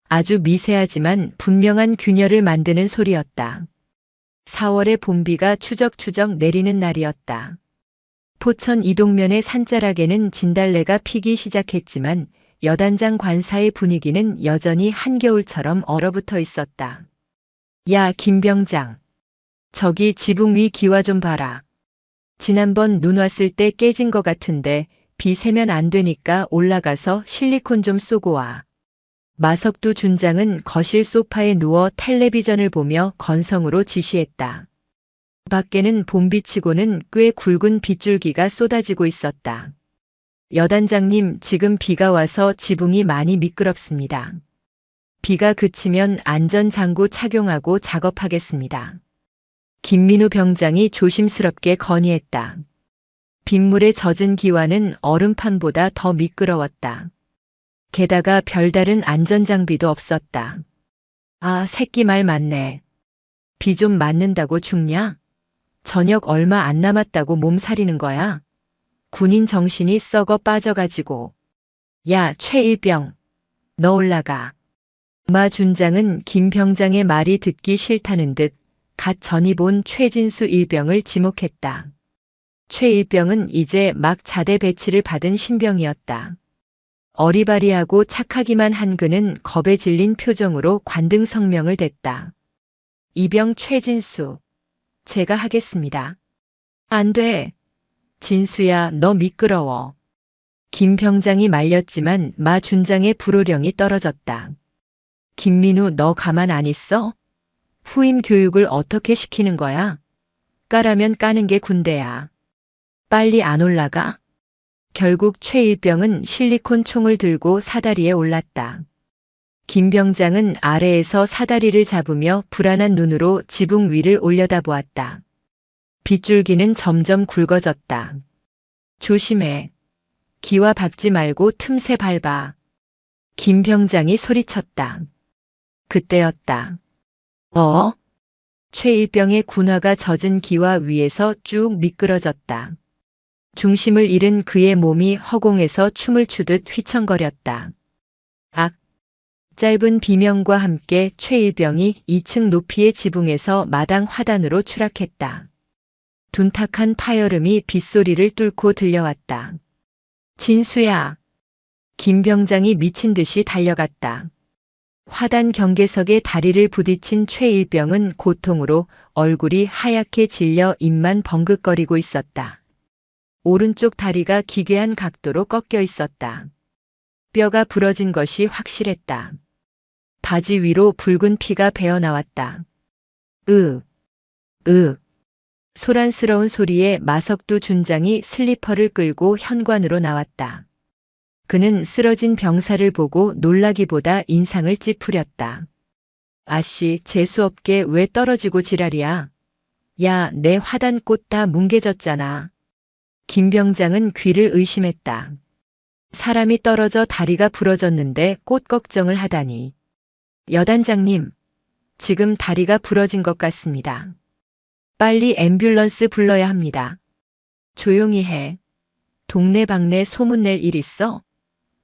아주 미세하지만 분명한 균열을 만드는 소리였다. 4월의 봄비가 추적추적 내리는 날이었다. 포천 이동면의 산자락에는 진달래가 피기 시작했지만 여단장 관사의 분위기는 여전히 한겨울처럼 얼어붙어 있었다. 야, 김병장. 저기 지붕 위 기와 좀 봐라. 지난번 눈 왔을 때 깨진 것 같은데 비 새면 안 되니까 올라가서 실리콘 좀 쏘고 와. 마석두 준장은 거실 소파에 누워 텔레비전을 보며 건성으로 지시했다. 밖에는 봄비치고는 꽤 굵은 빗줄기가 쏟아지고 있었다. 여단장님, 지금 비가 와서 지붕이 많이 미끄럽습니다. 비가 그치면 안전장구 착용하고 작업하겠습니다. 김민우 병장이 조심스럽게 건의했다. 빗물에 젖은 기와는 얼음판보다 더 미끄러웠다. 게다가 별다른 안전장비도 없었다. 아, 새끼 말 맞네. 비 좀 맞는다고 죽냐? 저녁 얼마 안 남았다고 몸살이는 거야? 군인 정신이 썩어 빠져가지고. 야, 최일병. 너 올라가. 마 준장은 김 병장의 말이 듣기 싫다는 듯 갓 전입 온 최진수 일병을 지목했다. 최 일병은 이제 막 자대 배치를 받은 신병이었다. 어리바리하고 착하기만 한 그는 겁에 질린 표정으로 관등 성명을 댔다. 이병 최진수. 제가 하겠습니다. 안 돼. 진수야, 너 미끄러워. 김 병장이 말렸지만 마 준장의 불호령이 떨어졌다. 김민우, 너 가만 안 있어? 후임 교육을 어떻게 시키는 거야? 까라면 까는 게 군대야. 빨리 안 올라가? 결국 최일병은 실리콘 총을 들고 사다리에 올랐다. 김 병장은 아래에서 사다리를 잡으며 불안한 눈으로 지붕 위를 올려다보았다. 빗줄기는 점점 굵어졌다. 조심해. 기와 밟지 말고 틈새 밟아. 김 병장이 소리쳤다. 그때였다. 최일병의 군화가 젖은 기와 위에서 쭉 미끄러졌다. 중심을 잃은 그의 몸이 허공에서 춤을 추듯 휘청거렸다. 악! 짧은 비명과 함께 최일병이 2층 높이의 지붕에서 마당 화단으로 추락했다. 둔탁한 파열음이 빗소리를 뚫고 들려왔다. 진수야! 김 병장이 미친 듯이 달려갔다. 화단 경계석에 다리를 부딪힌 최일병은 고통으로 얼굴이 하얗게 질려 입만 벙긋거리고 있었다. 오른쪽 다리가 기괴한 각도로 꺾여 있었다. 뼈가 부러진 것이 확실했다. 바지 위로 붉은 피가 배어나왔다. 소란스러운 소리에 마석두 준장이 슬리퍼를 끌고 현관으로 나왔다. 그는 쓰러진 병사를 보고 놀라기보다 인상을 찌푸렸다. 아씨, 재수없게 왜 떨어지고 지랄이야? 야, 내 화단꽃 다 뭉개졌잖아. 김 병장은 귀를 의심했다. 사람이 떨어져 다리가 부러졌는데 꽃 걱정을 하다니. 여단장님, 지금 다리가 부러진 것 같습니다. 빨리 앰뷸런스 불러야 합니다. 조용히 해. 동네방네 소문낼 일 있어?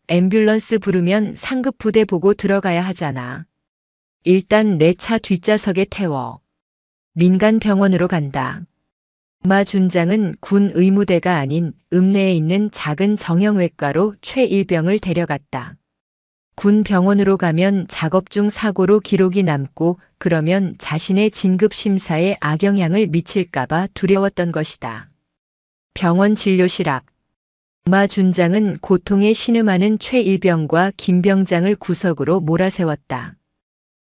앰뷸런스 부르면 상급부대 보고 들어가야 하잖아. 일단 내 차 뒷좌석에 태워. 민간 병원으로 간다. 마 준장은 군 의무대가 아닌 읍내에 있는 작은 정형외과로 최일병을 데려갔다. 군 병원으로 가면 작업 중 사고로 기록이 남고 그러면 자신의 진급 심사에 악영향을 미칠까봐 두려웠던 것이다. 병원 진료실 앞. 마 준장은 고통에 신음하는 최일병과 김 병장을 구석으로 몰아세웠다.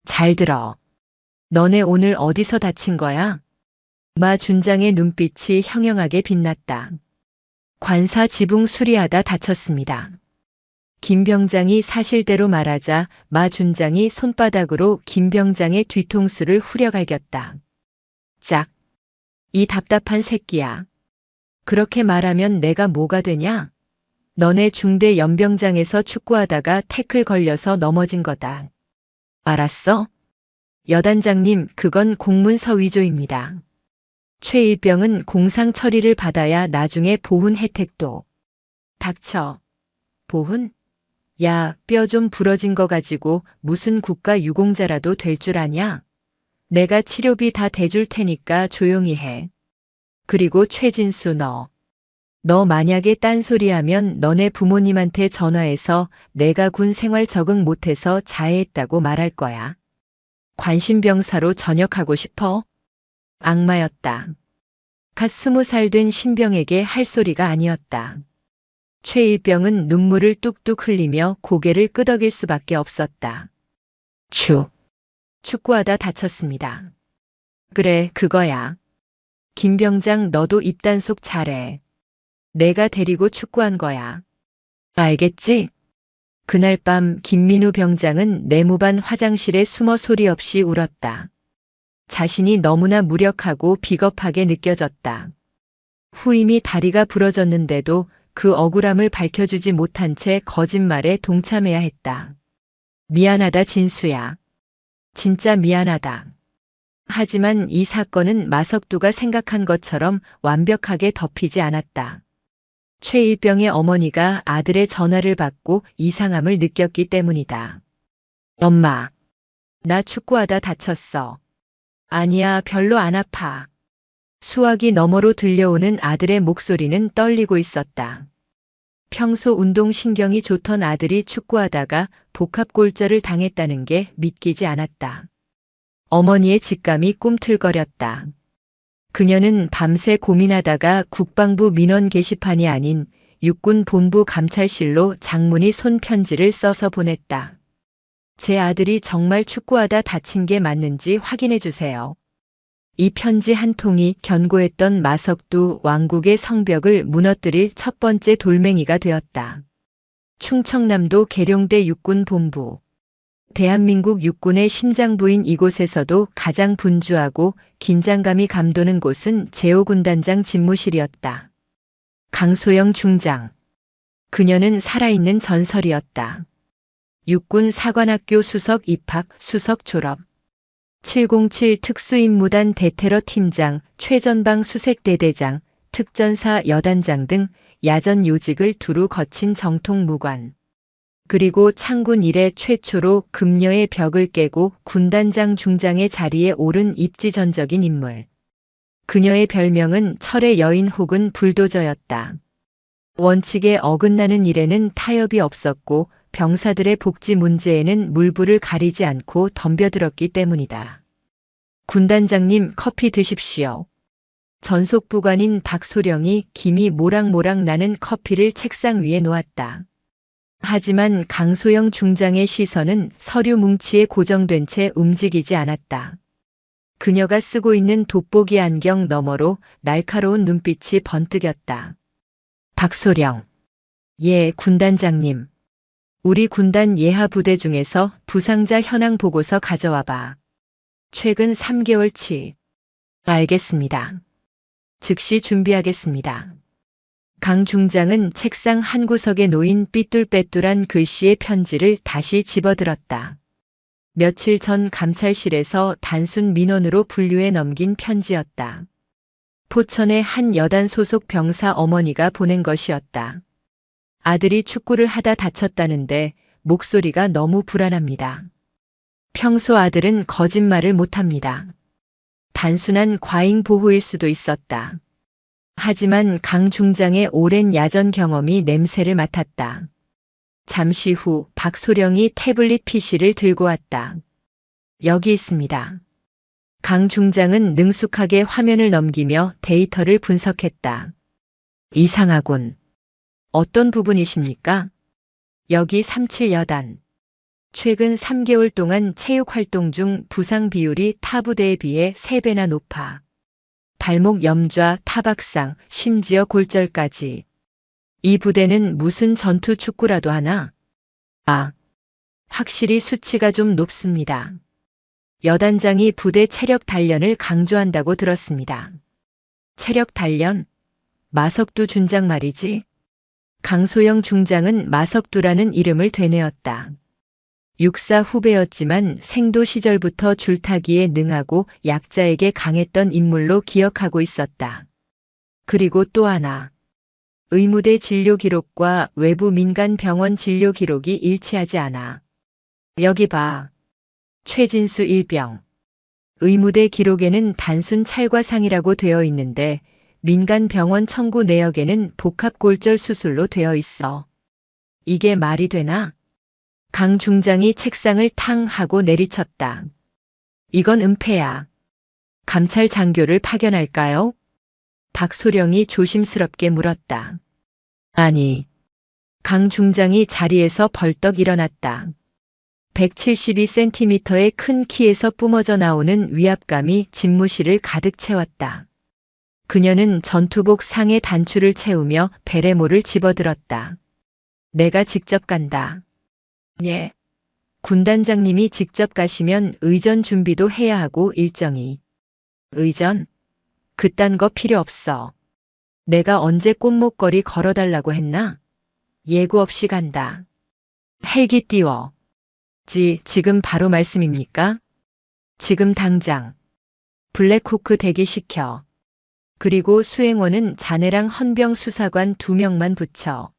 잘 들어. 너네 오늘 어디서 다친 거야? 마 준장의 눈빛이 형형하게 빛났다. 관사 지붕 수리하다 다쳤습니다. 김 병장이 사실대로 말하자 마 준장이 손바닥으로 김 병장의 뒤통수를 후려갈겼다. 짝! 이 답답한 새끼야. 그렇게 말하면 내가 뭐가 되냐? 너네 중대 연병장에서 축구하다가 태클 걸려서 넘어진 거다. 알았어? 여단장님, 그건 공문서 위조입니다. 최일병은 공상 처리를 받아야 나중에 보훈 혜택도. 닥쳐. 보훈? 야, 뼈 좀 부러진 거 가지고 무슨 국가 유공자라도 될 줄 아냐? 내가 치료비 다 대줄 테니까 조용히 해. 그리고 최진수 너 만약에 딴소리하면 너네 부모님한테 전화해서 내가 군 생활 적응 못해서 자해했다고 말할 거야. 관심병사로 전역하고 싶어? 악마였다. 갓 20살 된 신병에게 할 소리가 아니었다. 최일병은 눈물을 뚝뚝 흘리며 고개를 끄덕일 수밖에 없었다. 축구하다 다쳤습니다. 그래, 그거야. 김 병장 너도 입단속 잘해. 내가 데리고 축구한 거야. 알겠지? 그날 밤 김민우 병장은 내무반 화장실에 숨어 소리 없이 울었다. 자신이 너무나 무력하고 비겁하게 느껴졌다. 후임이 다리가 부러졌는데도 그 억울함을 밝혀주지 못한 채 거짓말에 동참해야 했다. 미안하다 진수야. 진짜 미안하다. 하지만 이 사건은 마석두가 생각한 것처럼 완벽하게 덮이지 않았다. 최일병의 어머니가 아들의 전화를 받고 이상함을 느꼈기 때문이다. 엄마, 나 축구하다 다쳤어. 아니야, 별로 안 아파. 수화기 너머로 들려오는 아들의 목소리는 떨리고 있었다. 평소 운동신경이 좋던 아들이 축구하다가 복합골절을 당했다는 게 믿기지 않았다. 어머니의 직감이 꿈틀거렸다. 그녀는 밤새 고민하다가 국방부 민원 게시판이 아닌 육군 본부 감찰실로 장문의 손편지를 써서 보냈다. 제 아들이 정말 축구하다 다친 게 맞는지 확인해 주세요. 이 편지 한 통이 견고했던 마석두 왕국의 성벽을 무너뜨릴 첫 번째 돌멩이가 되었다. 충청남도 계룡대 육군본부. 대한민국 육군의 심장부인 이곳에서도 가장 분주하고 긴장감이 감도는 곳은 제5군단장 집무실이었다. 강소영 중장. 그녀는 살아있는 전설이었다. 육군 사관학교 수석 입학, 수석 졸업. 707 특수임무단 대테러 팀장, 최전방 수색대대장, 특전사 여단장 등 야전 요직을 두루 거친 정통무관. 그리고 창군 이래 최초로 금녀의 벽을 깨고 군단장 중장의 자리에 오른 입지전적인 인물. 그녀의 별명은 철의 여인 혹은 불도저였다. 원칙에 어긋나는 일에는 타협이 없었고 병사들의 복지 문제에는 물불을 가리지 않고 덤벼들었기 때문이다. 군단장님, 커피 드십시오. 전속부관인 박소령이 김이 모락모락 나는 커피를 책상 위에 놓았다. 하지만 강소영 중장의 시선은 서류 뭉치에 고정된 채 움직이지 않았다. 그녀가 쓰고 있는 돋보기 안경 너머로 날카로운 눈빛이 번뜩였다. 박소령. 예, 군단장님. 우리 군단 예하 부대 중에서 부상자 현황 보고서 가져와봐. 최근 3개월치. 알겠습니다. 즉시 준비하겠습니다. 강 중장은 책상 한 구석에 놓인 삐뚤빼뚤한 글씨의 편지를 다시 집어들었다. 며칠 전 감찰실에서 단순 민원으로 분류해 넘긴 편지였다. 포천의 한 여단 소속 병사 어머니가 보낸 것이었다. 아들이 축구를 하다 다쳤다는데 목소리가 너무 불안합니다. 평소 아들은 거짓말을 못합니다. 단순한 과잉 보호일 수도 있었다. 하지만 강 중장의 오랜 야전 경험이 냄새를 맡았다. 잠시 후 박소령이 태블릿 PC를 들고 왔다. 여기 있습니다. 강 중장은 능숙하게 화면을 넘기며 데이터를 분석했다. 이상하군. 어떤 부분이십니까? 여기 37여단. 최근 3개월 동안 체육 활동 중 부상 비율이 타 부대에 비해 3배나 높아. 발목 염좌, 타박상, 심지어 골절까지. 이 부대는 무슨 전투 축구라도 하나? 아, 확실히 수치가 좀 높습니다. 여단장이 부대 체력 단련을 강조한다고 들었습니다. 체력 단련? 마석두 준장 말이지. 강소영 중장은 마석두라는 이름을 되뇌었다. 육사 후배였지만 생도 시절부터 줄타기에 능하고 약자에게 강했던 인물로 기억하고 있었다. 그리고 또 하나. 의무대 진료 기록과 외부 민간 병원 진료 기록이 일치하지 않아. 여기 봐. 최진수 일병. 의무대 기록에는 단순 찰과상이라고 되어 있는데 민간 병원 청구 내역에는 복합골절 수술로 되어 있어. 이게 말이 되나? 강 중장이 책상을 탕 하고 내리쳤다. 이건 은폐야. 감찰 장교를 파견할까요? 박소령이 조심스럽게 물었다. 아니. 강 중장이 자리에서 벌떡 일어났다. 172cm의 큰 키에서 뿜어져 나오는 위압감이 집무실을 가득 채웠다. 그녀는 전투복 상의 단추를 채우며 베레모를 집어들었다. 내가 직접 간다. 예. 군단장님이 직접 가시면 의전 준비도 해야 하고 일정이. 의전? 그딴 거 필요 없어. 내가 언제 꽃목걸이 걸어달라고 했나? 예고 없이 간다. 헬기 띄워. 지금 바로 말씀입니까? 지금 당장. 블랙호크 대기시켜. 그리고 수행원은 자네랑 헌병 수사관 2명만 붙여.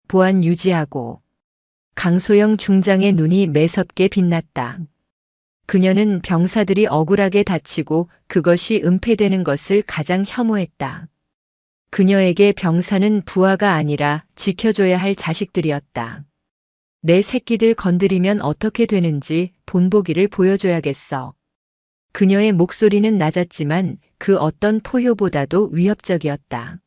보안 유지하고. 강소영 중장의 눈이 매섭게 빛났다. 그녀는 병사들이 억울하게 다치고 그것이 은폐되는 것을 가장 혐오했다. 그녀에게 병사는 부하가 아니라 지켜줘야 할 자식들이었다. 내 새끼들 건드리면 어떻게 되는지 본보기를 보여줘야겠어. 그녀의 목소리는 낮았지만 그 어떤 포효보다도 위협적이었다.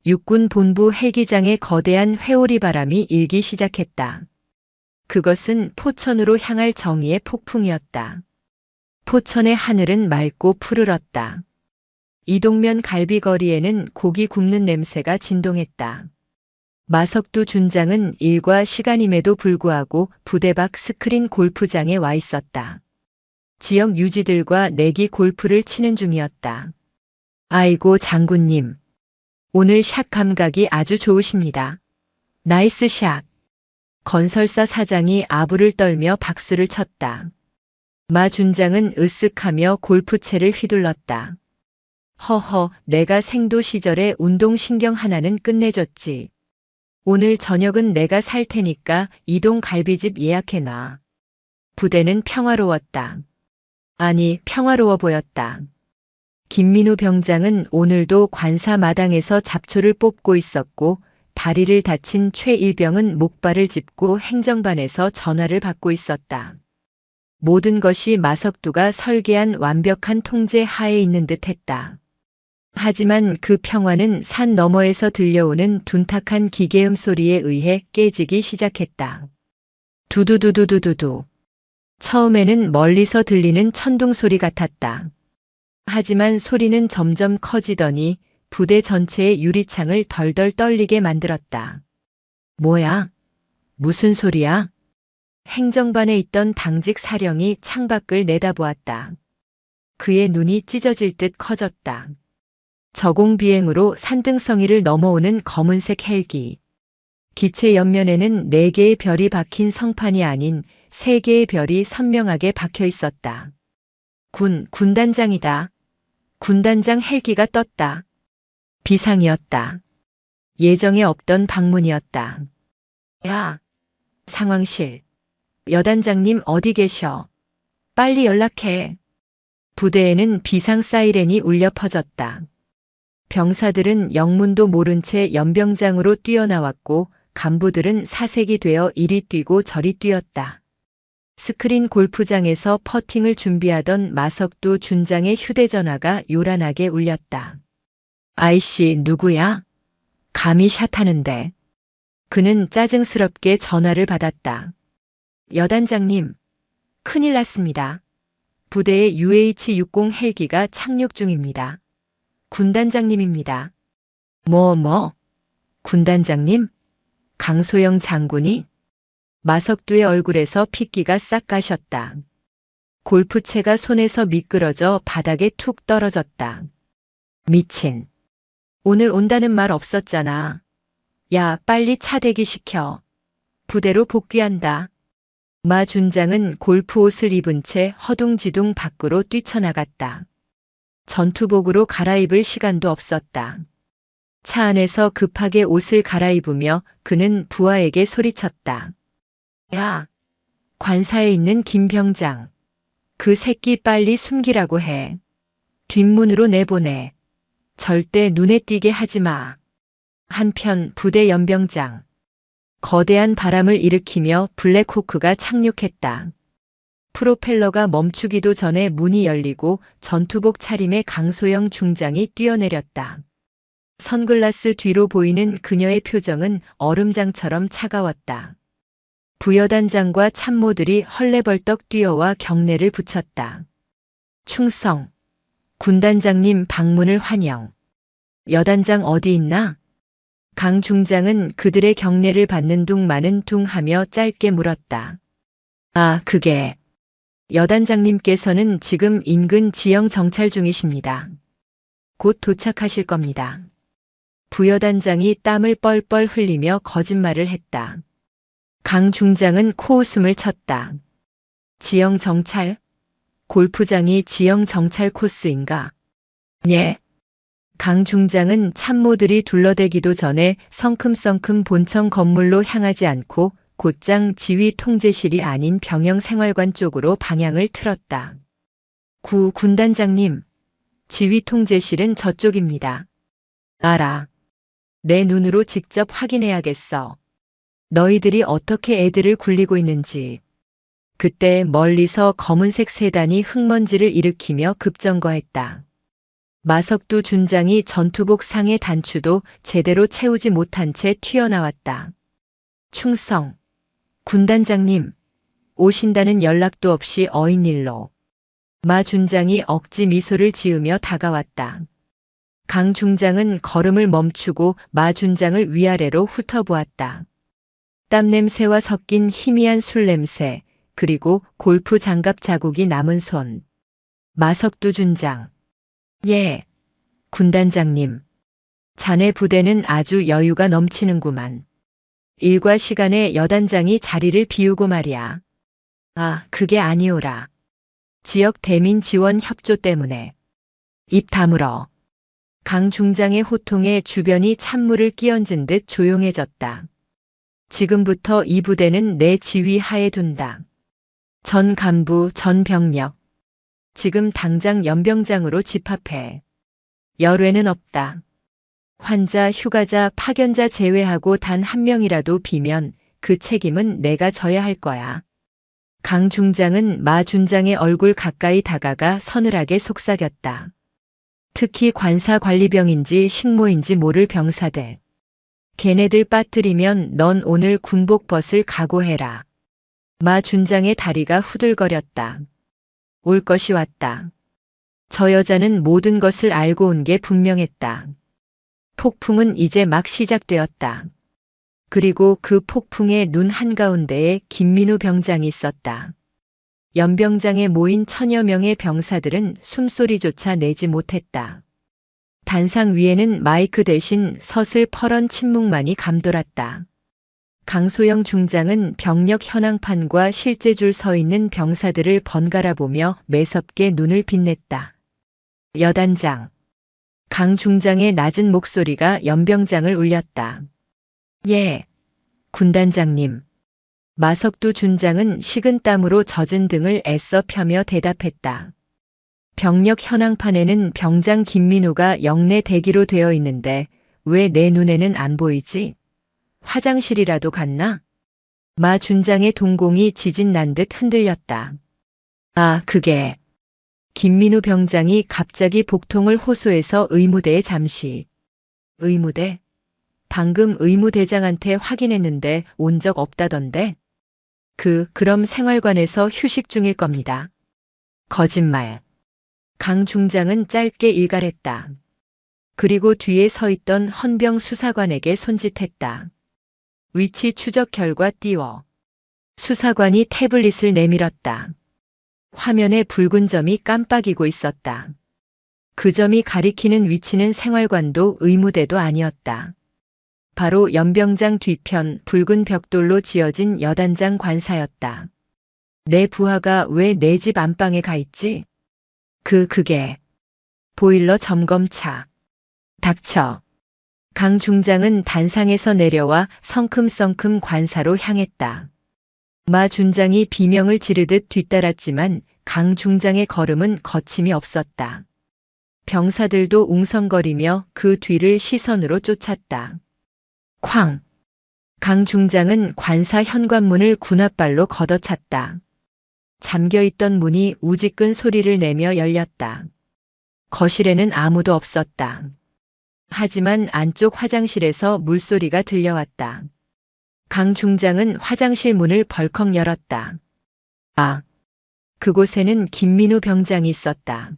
육군 본부 헬기장에 거대한 회오리 바람이 일기 시작했다. 그것은 포천으로 향할 정의의 폭풍이었다. 포천의 하늘은 맑고 푸르렀다. 이동면 갈비거리에는 고기 굽는 냄새가 진동했다. 마석두 준장은 일과 시간임에도 불구하고 부대 밖 스크린 골프장에 와 있었다. 지역 유지들과 내기 골프를 치는 중이었다. 아이고 장군님. 오늘 샷 감각이 아주 좋으십니다. 나이스 샷. 건설사 사장이 아부를 떨며 박수를 쳤다. 마 준장은 으쓱하며 골프채를 휘둘렀다. 허허, 내가 생도 시절에 운동신경 하나는 끝내줬지. 오늘 저녁은 내가 살 테니까 이동 갈비집 예약해놔. 부대는 평화로웠다. 아니, 평화로워 보였다. 김민우 병장은 오늘도 관사 마당에서 잡초를 뽑고 있었고 다리를 다친 최 일병은 목발을 짚고 행정반에서 전화를 받고 있었다. 모든 것이 마석두가 설계한 완벽한 통제 하에 있는 듯했다. 하지만 그 평화는 산 너머에서 들려오는 둔탁한 기계음 소리에 의해 깨지기 시작했다. 두두두두두두두. 처음에는 멀리서 들리는 천둥 소리 같았다. 하지만 소리는 점점 커지더니 부대 전체의 유리창을 덜덜 떨리게 만들었다. 뭐야? 무슨 소리야? 행정반에 있던 당직 사령이 창밖을 내다보았다. 그의 눈이 찢어질 듯 커졌다. 저공비행으로 산등성이를 넘어오는 검은색 헬기. 기체 옆면에는 4개의 별이 박힌 성판이 아닌 3개의 별이 선명하게 박혀 있었다. 군단장이다. 군단장 헬기가 떴다. 비상이었다. 예정에 없던 방문이었다. 야, 상황실. 여단장님 어디 계셔? 빨리 연락해. 부대에는 비상 사이렌이 울려 퍼졌다. 병사들은 영문도 모른 채 연병장으로 뛰어나왔고 간부들은 사색이 되어 이리 뛰고 저리 뛰었다. 스크린 골프장에서 퍼팅을 준비하던 마석두 준장의 휴대전화가 요란하게 울렸다. 아이씨, 누구야? 감히 샷하는데. 그는 짜증스럽게 전화를 받았다. 여단장님, 큰일 났습니다. 부대의 UH-60 헬기가 착륙 중입니다. 군단장님입니다. 뭐? 군단장님? 강소영 장군이? 마석두의 얼굴에서 핏기가 싹 가셨다. 골프채가 손에서 미끄러져 바닥에 툭 떨어졌다. 미친. 오늘 온다는 말 없었잖아. 야, 빨리 차 대기시켜. 부대로 복귀한다. 마 준장은 골프 옷을 입은 채 허둥지둥 밖으로 뛰쳐나갔다. 전투복으로 갈아입을 시간도 없었다. 차 안에서 급하게 옷을 갈아입으며 그는 부하에게 소리쳤다. 야, 관사에 있는 김병장. 그 새끼 빨리 숨기라고 해. 뒷문으로 내보내. 절대 눈에 띄게 하지 마. 한편 부대 연병장. 거대한 바람을 일으키며 블랙호크가 착륙했다. 프로펠러가 멈추기도 전에 문이 열리고 전투복 차림의 강소영 중장이 뛰어내렸다. 선글라스 뒤로 보이는 그녀의 표정은 얼음장처럼 차가웠다. 부여단장과 참모들이 헐레벌떡 뛰어와 경례를 붙였다. 충성. 군단장님 방문을 환영. 여단장 어디 있나? 강 중장은 그들의 경례를 받는 둥마는 둥 하며 짧게 물었다. 아, 그게. 여단장님께서는 지금 인근 지형 정찰 중이십니다. 곧 도착하실 겁니다. 부여단장이 땀을 뻘뻘 흘리며 거짓말을 했다. 강 중장은 코웃음을 쳤다. 지형 정찰? 골프장이 지형 정찰 코스인가? 예. 강 중장은 참모들이 둘러대기도 전에 성큼성큼 본청 건물로 향하지 않고 곧장 지휘 통제실이 아닌 병영 생활관 쪽으로 방향을 틀었다. 군단장님, 지휘 통제실은 저쪽입니다. 알아. 내 눈으로 직접 확인해야겠어. 너희들이 어떻게 애들을 굴리고 있는지. 그때 멀리서 검은색 세단이 흙먼지를 일으키며 급정거했다. 마석두 준장이 전투복 상의 단추도 제대로 채우지 못한 채 튀어나왔다. 충성. 군단장님, 오신다는 연락도 없이 어인일로. 마 준장이 억지 미소를 지으며 다가왔다. 강 중장은 걸음을 멈추고 마 준장을 위아래로 훑어보았다. 땀냄새와 섞인 희미한 술냄새, 그리고 골프 장갑 자국이 남은 손. 마석두 준장. 예, 군단장님. 자네 부대는 아주 여유가 넘치는구만. 일과 시간에 여단장이 자리를 비우고 말이야. 아, 그게 아니오라. 지역 대민 지원 협조 때문에. 입 다물어. 강 중장의 호통에 주변이 찬물을 끼얹은 듯 조용해졌다. 지금부터 이 부대는 내 지휘 하에 둔다. 전 간부, 전 병력. 지금 당장 연병장으로 집합해. 열외는 없다. 환자, 휴가자, 파견자 제외하고 단 한 명이라도 비면 그 책임은 내가 져야 할 거야. 강 중장은 마 준장의 얼굴 가까이 다가가 서늘하게 속삭였다. 특히 관사 관리병인지 식모인지 모를 병사들. 걔네들 빠뜨리면 넌 오늘 군복 벗을 각오해라. 마 준장의 다리가 후들거렸다. 올 것이 왔다. 저 여자는 모든 것을 알고 온 게 분명했다. 폭풍은 이제 막 시작되었다. 그리고 그 폭풍의 눈 한가운데에 김민우 병장이 있었다. 연병장에 모인 1000여 명의 병사들은 숨소리조차 내지 못했다. 단상 위에는 마이크 대신 서슬퍼런 침묵만이 감돌았다. 강소영 중장은 병력 현황판과 실제 줄 서 있는 병사들을 번갈아 보며 매섭게 눈을 빛냈다. 여단장. 강 중장의 낮은 목소리가 연병장을 울렸다. 예, 군단장님. 마석두 준장은 식은땀으로 젖은 등을 애써 펴며 대답했다. 병력 현황판에는 병장 김민우가 영내 대기로 되어 있는데 왜 내 눈에는 안 보이지? 화장실이라도 갔나? 마 준장의 동공이 지진 난 듯 흔들렸다. 아, 그게. 김민우 병장이 갑자기 복통을 호소해서 의무대에 잠시. 의무대? 방금 의무대장한테 확인했는데 온 적 없다던데? 그럼 생활관에서 휴식 중일 겁니다. 거짓말. 강 중장은 짧게 일갈했다. 그리고 뒤에 서 있던 헌병 수사관에게 손짓했다. 위치 추적 결과 띄워. 수사관이 태블릿을 내밀었다. 화면에 붉은 점이 깜빡이고 있었다. 그 점이 가리키는 위치는 생활관도 의무대도 아니었다. 바로 연병장 뒤편 붉은 벽돌로 지어진 여단장 관사였다. 내 부하가 왜 내 집 안방에 가 있지? 그게. 보일러 점검차. 닥쳐. 강 중장은 단상에서 내려와 성큼성큼 관사로 향했다. 마 준장이 비명을 지르듯 뒤따랐지만 강 중장의 걸음은 거침이 없었다. 병사들도 웅성거리며 그 뒤를 시선으로 쫓았다. 쾅! 강 중장은 관사 현관문을 군홧발로 걷어찼다. 잠겨있던 문이 우지끈 소리를 내며 열렸다. 거실에는 아무도 없었다. 하지만 안쪽 화장실에서 물소리가 들려왔다. 강 중장은 화장실 문을 벌컥 열었다. 아! 그곳에는 김민우 병장이 있었다.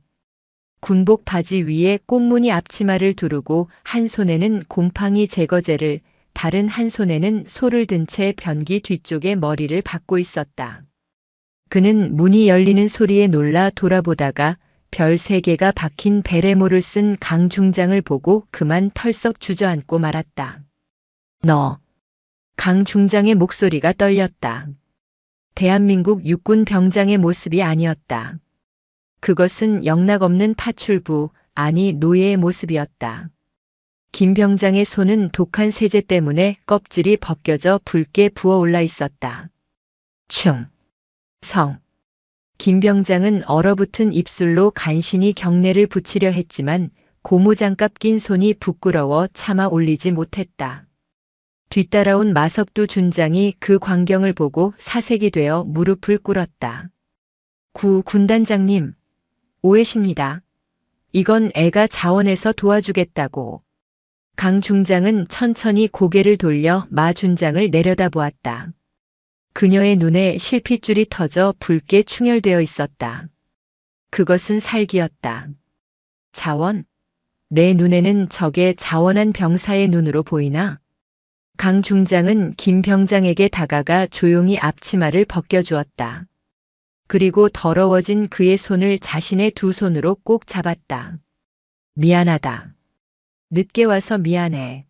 군복 바지 위에 꽃무늬 앞치마를 두르고 한 손에는 곰팡이 제거제를, 다른 한 손에는 소를 든 채 변기 뒤쪽에 머리를 박고 있었다. 그는 문이 열리는 소리에 놀라 돌아보다가 별 3개가 박힌 베레모를 쓴 강 중장을 보고 그만 털썩 주저앉고 말았다. 너. 강 중장의 목소리가 떨렸다. 대한민국 육군 병장의 모습이 아니었다. 그것은 영락없는 파출부, 아니 노예의 모습이었다. 김 병장의 손은 독한 세제 때문에 껍질이 벗겨져 붉게 부어올라 있었다. 성. 김 병장은 얼어붙은 입술로 간신히 경례를 붙이려 했지만 고무장갑 낀 손이 부끄러워 참아 올리지 못했다. 뒤따라온 마석두 준장이 그 광경을 보고 사색이 되어 무릎을 꿇었다. 군단장님, 오해십니다. 이건 애가 자원해서 도와주겠다고. 강 중장은 천천히 고개를 돌려 마 준장을 내려다보았다. 그녀의 눈에 실핏줄이 터져 붉게 충혈되어 있었다. 그것은 살기였다. 자원? 내 눈에는 저게 자원한 병사의 눈으로 보이나? 강 중장은 김 병장에게 다가가 조용히 앞치마를 벗겨주었다. 그리고 더러워진 그의 손을 자신의 2 손으로 꼭 잡았다. 미안하다. 늦게 와서 미안해.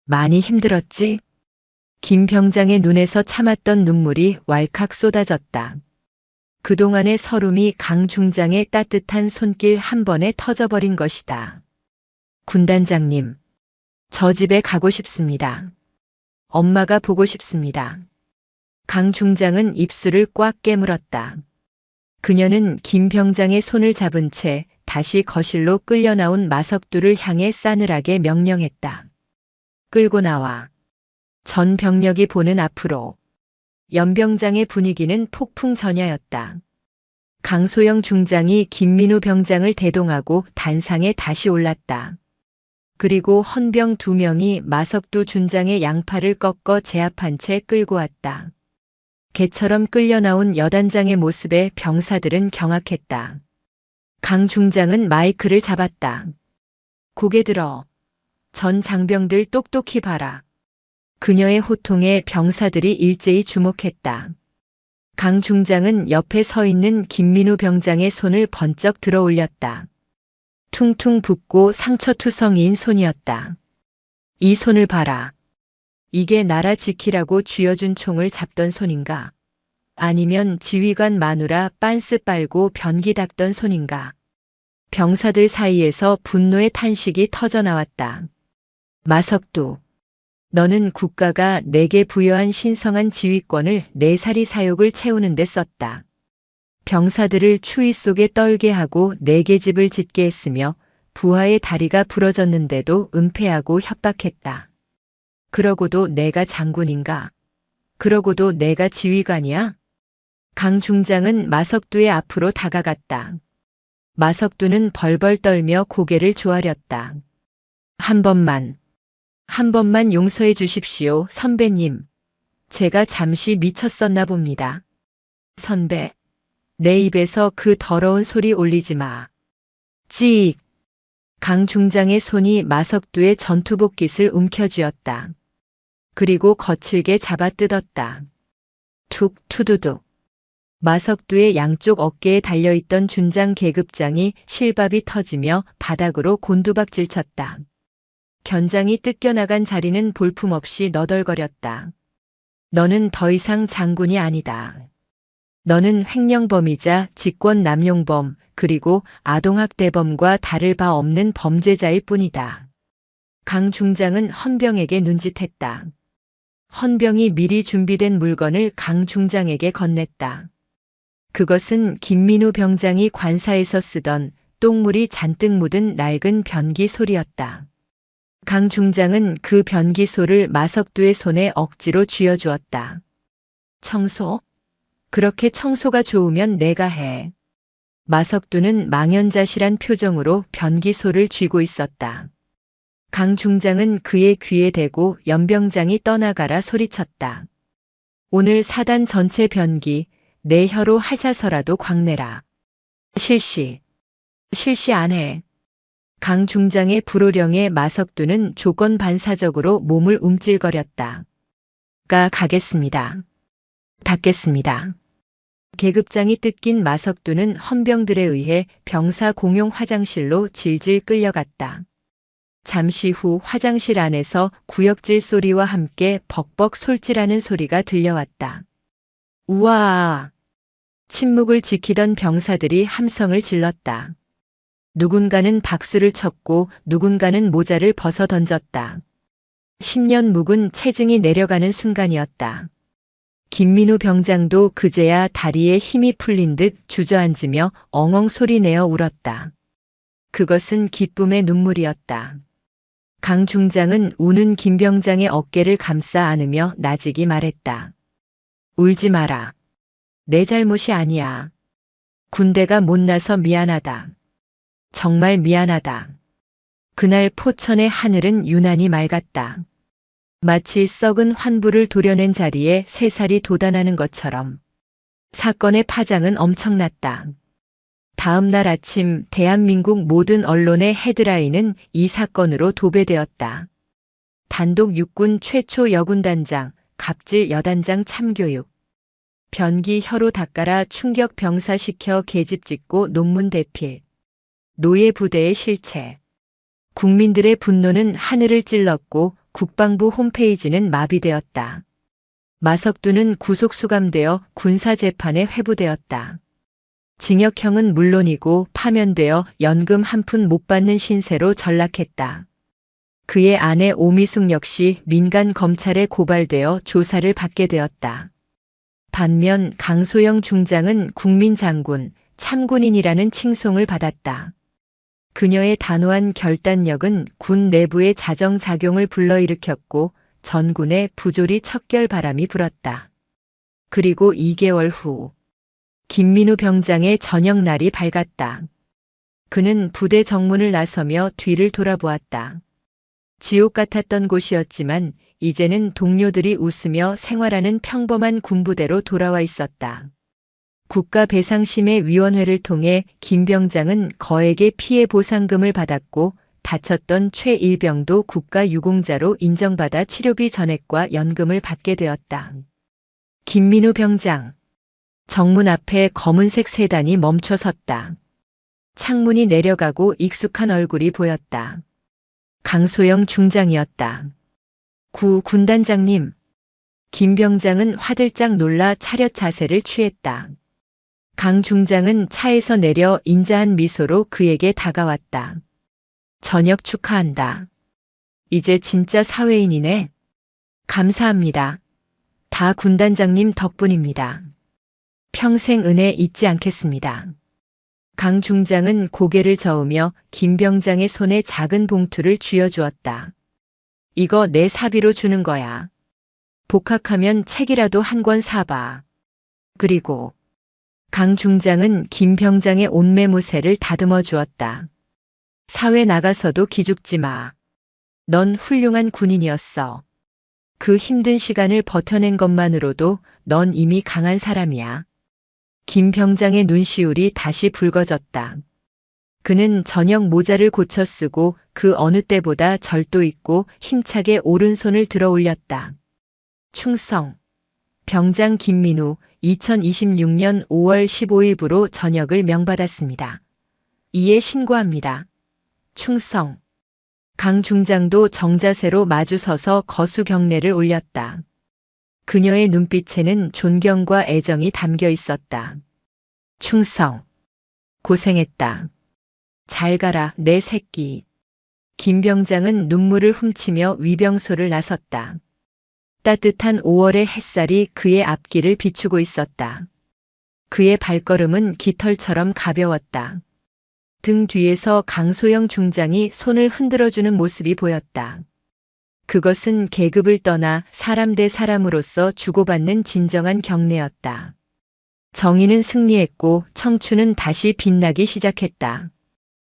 많이 힘들었지? 김 병장의 눈에서 참았던 눈물이 왈칵 쏟아졌다. 그동안의 서름이 강 중장의 따뜻한 손길 한 번에 터져버린 것이다. 군단장님, 저 집에 가고 싶습니다. 엄마가 보고 싶습니다. 강 중장은 입술을 꽉 깨물었다. 그녀는 김 병장의 손을 잡은 채 다시 거실로 끌려 나온 마석두를 향해 싸늘하게 명령했다. 끌고 나와. 전 병력이 보는 앞으로. 연병장의 분위기는 폭풍 전야였다. 강소영 중장이 김민우 병장을 대동하고 단상에 다시 올랐다. 그리고 헌병 2명이 마석두 준장의 양팔을 꺾어 제압한 채 끌고 왔다. 개처럼 끌려 나온 여단장의 모습에 병사들은 경악했다. 강 중장은 마이크를 잡았다. 고개 들어. 전 장병들 똑똑히 봐라. 그녀의 호통에 병사들이 일제히 주목했다. 강 중장은 옆에 서 있는 김민우 병장의 손을 번쩍 들어 올렸다. 퉁퉁 붓고 상처투성이인 손이었다. 이 손을 봐라. 이게 나라 지키라고 쥐어준 총을 잡던 손인가? 아니면 지휘관 마누라 빤스 빨고 변기 닦던 손인가? 병사들 사이에서 분노의 탄식이 터져나왔다. 마석두, 너는 국가가 내게 부여한 신성한 지휘권을 네 살이 사욕을 채우는 데 썼다. 병사들을 추위 속에 떨게 하고 내 계집을 짓게 했으며 부하의 다리가 부러졌는데도 은폐하고 협박했다. 그러고도 내가 장군인가? 그러고도 내가 지휘관이야? 강 중장은 마석두의 앞으로 다가갔다. 마석두는 벌벌 떨며 고개를 조아렸다. 한 번만 용서해 주십시오, 선배님. 제가 잠시 미쳤었나 봅니다. 선배, 내 입에서 그 더러운 소리 올리지 마. 찍! 강 중장의 손이 마석두의 전투복깃을 움켜쥐었다. 그리고 거칠게 잡아 뜯었다. 툭 투두둑. 마석두의 양쪽 어깨에 달려있던 준장 계급장이 실밥이 터지며 바닥으로 곤두박질 쳤다. 견장이 뜯겨나간 자리는 볼품없이 너덜거렸다. 너는 더 이상 장군이 아니다. 너는 횡령범이자 직권남용범 그리고 아동학대범과 다를 바 없는 범죄자일 뿐이다. 강 중장은 헌병에게 눈짓했다. 헌병이 미리 준비된 물건을 강 중장에게 건넸다. 그것은 김민우 병장이 관사에서 쓰던 똥물이 잔뜩 묻은 낡은 변기 솔이었다. 강 중장은 그 변기 솔을 마석두의 손에 억지로 쥐어주었다. 청소? 그렇게 청소가 좋으면 내가 해. 마석두는 망연자실한 표정으로 변기 솔을 쥐고 있었다. 강 중장은 그의 귀에 대고 연병장이 떠나가라 소리쳤다. 오늘 사단 전체 변기 내 혀로 할자서라도 광내라. 실시 안 해. 강 중장의 불호령에 마석두는 조건 반사적으로 몸을 움찔거렸다. 가겠습니다. 닫겠습니다. 계급장이 뜯긴 마석두는 헌병들에 의해 병사 공용 화장실로 질질 끌려갔다. 잠시 후 화장실 안에서 구역질 소리와 함께 벅벅 솔질하는 소리가 들려왔다. 우와! 침묵을 지키던 병사들이 함성을 질렀다. 누군가는 박수를 쳤고 누군가는 모자를 벗어 던졌다. 10년 묵은 체증이 내려가는 순간이었다. 김민우 병장도 그제야 다리에 힘이 풀린 듯 주저앉으며 엉엉 소리내어 울었다. 그것은 기쁨의 눈물이었다. 강 중장은 우는 김 병장의 어깨를 감싸 안으며 나직이 말했다. 울지 마라. 내 잘못이 아니야. 군대가 못나서 미안하다. 정말 미안하다. 그날 포천의 하늘은 유난히 맑았다. 마치 썩은 환부를 도려낸 자리에 새살이 돋아나는 것처럼. 사건의 파장은 엄청났다. 다음 날 아침 대한민국 모든 언론의 헤드라인은 이 사건으로 도배되었다. 단독 육군 최초 여군단장, 갑질 여단장 참교육. 변기 혀로 닦아라 충격 병사시켜 계집 짓고 논문 대필. 노예 부대의 실체. 국민들의 분노는 하늘을 찔렀고 국방부 홈페이지는 마비되었다. 마석두는 구속 수감되어 군사재판에 회부되었다. 징역형은 물론이고 파면되어 연금 한 푼 못 받는 신세로 전락했다. 그의 아내 오미숙 역시 민간 검찰에 고발되어 조사를 받게 되었다. 반면 강소영 중장은 국민장군, 참군인이라는 칭송을 받았다. 그녀의 단호한 결단력은 군 내부의 자정작용을 불러일으켰고 전군에 부조리 척결 바람이 불었다. 그리고 2개월 후 김민우 병장의 저녁날이 밝았다. 그는 부대 정문을 나서며 뒤를 돌아보았다. 지옥 같았던 곳이었지만 이제는 동료들이 웃으며 생활하는 평범한 군부대로 돌아와 있었다. 국가배상심의위원회를 통해 김 병장은 거액의 피해 보상금을 받았고 다쳤던 최 일병도 국가유공자로 인정받아 치료비 전액과 연금을 받게 되었다. 김민우 병장. 정문 앞에 검은색 세단이 멈춰 섰다. 창문이 내려가고 익숙한 얼굴이 보였다. 강소영 중장이었다. 구 군단장님. 김 병장은 화들짝 놀라 차렷 자세를 취했다. 강 중장은 차에서 내려 인자한 미소로 그에게 다가왔다. 전역 축하한다. 이제 진짜 사회인이네. 감사합니다. 다 군단장님 덕분입니다. 평생 은혜 잊지 않겠습니다. 강 중장은 고개를 저으며 김 병장의 손에 작은 봉투를 쥐어주었다. 이거 내 사비로 주는 거야. 복학하면 책이라도 한 권 사봐. 그리고 강 중장은 김 병장의 옷매무새를 다듬어 주었다. 사회 나가서도 기죽지 마. 넌 훌륭한 군인이었어. 그 힘든 시간을 버텨낸 것만으로도 넌 이미 강한 사람이야. 김 병장의 눈시울이 다시 붉어졌다. 그는 저녁 모자를 고쳐 쓰고 그 어느 때보다 절도 있고 힘차게 오른손을 들어 올렸다. 충성. 병장 김민우 2026년 5월 15일부로 전역을 명받았습니다. 이에 신고합니다. 충성. 강 중장도 정자세로 마주서서 거수 경례를 올렸다. 그녀의 눈빛에는 존경과 애정이 담겨 있었다. 충성. 고생했다. 잘 가라, 내 새끼. 김 병장은 눈물을 훔치며 위병소를 나섰다. 따뜻한 5월의 햇살이 그의 앞길을 비추고 있었다. 그의 발걸음은 깃털처럼 가벼웠다. 등 뒤에서 강소영 중장이 손을 흔들어주는 모습이 보였다. 그것은 계급을 떠나 사람 대 사람으로서 주고받는 진정한 경례였다. 정의는 승리했고 청춘은 다시 빛나기 시작했다.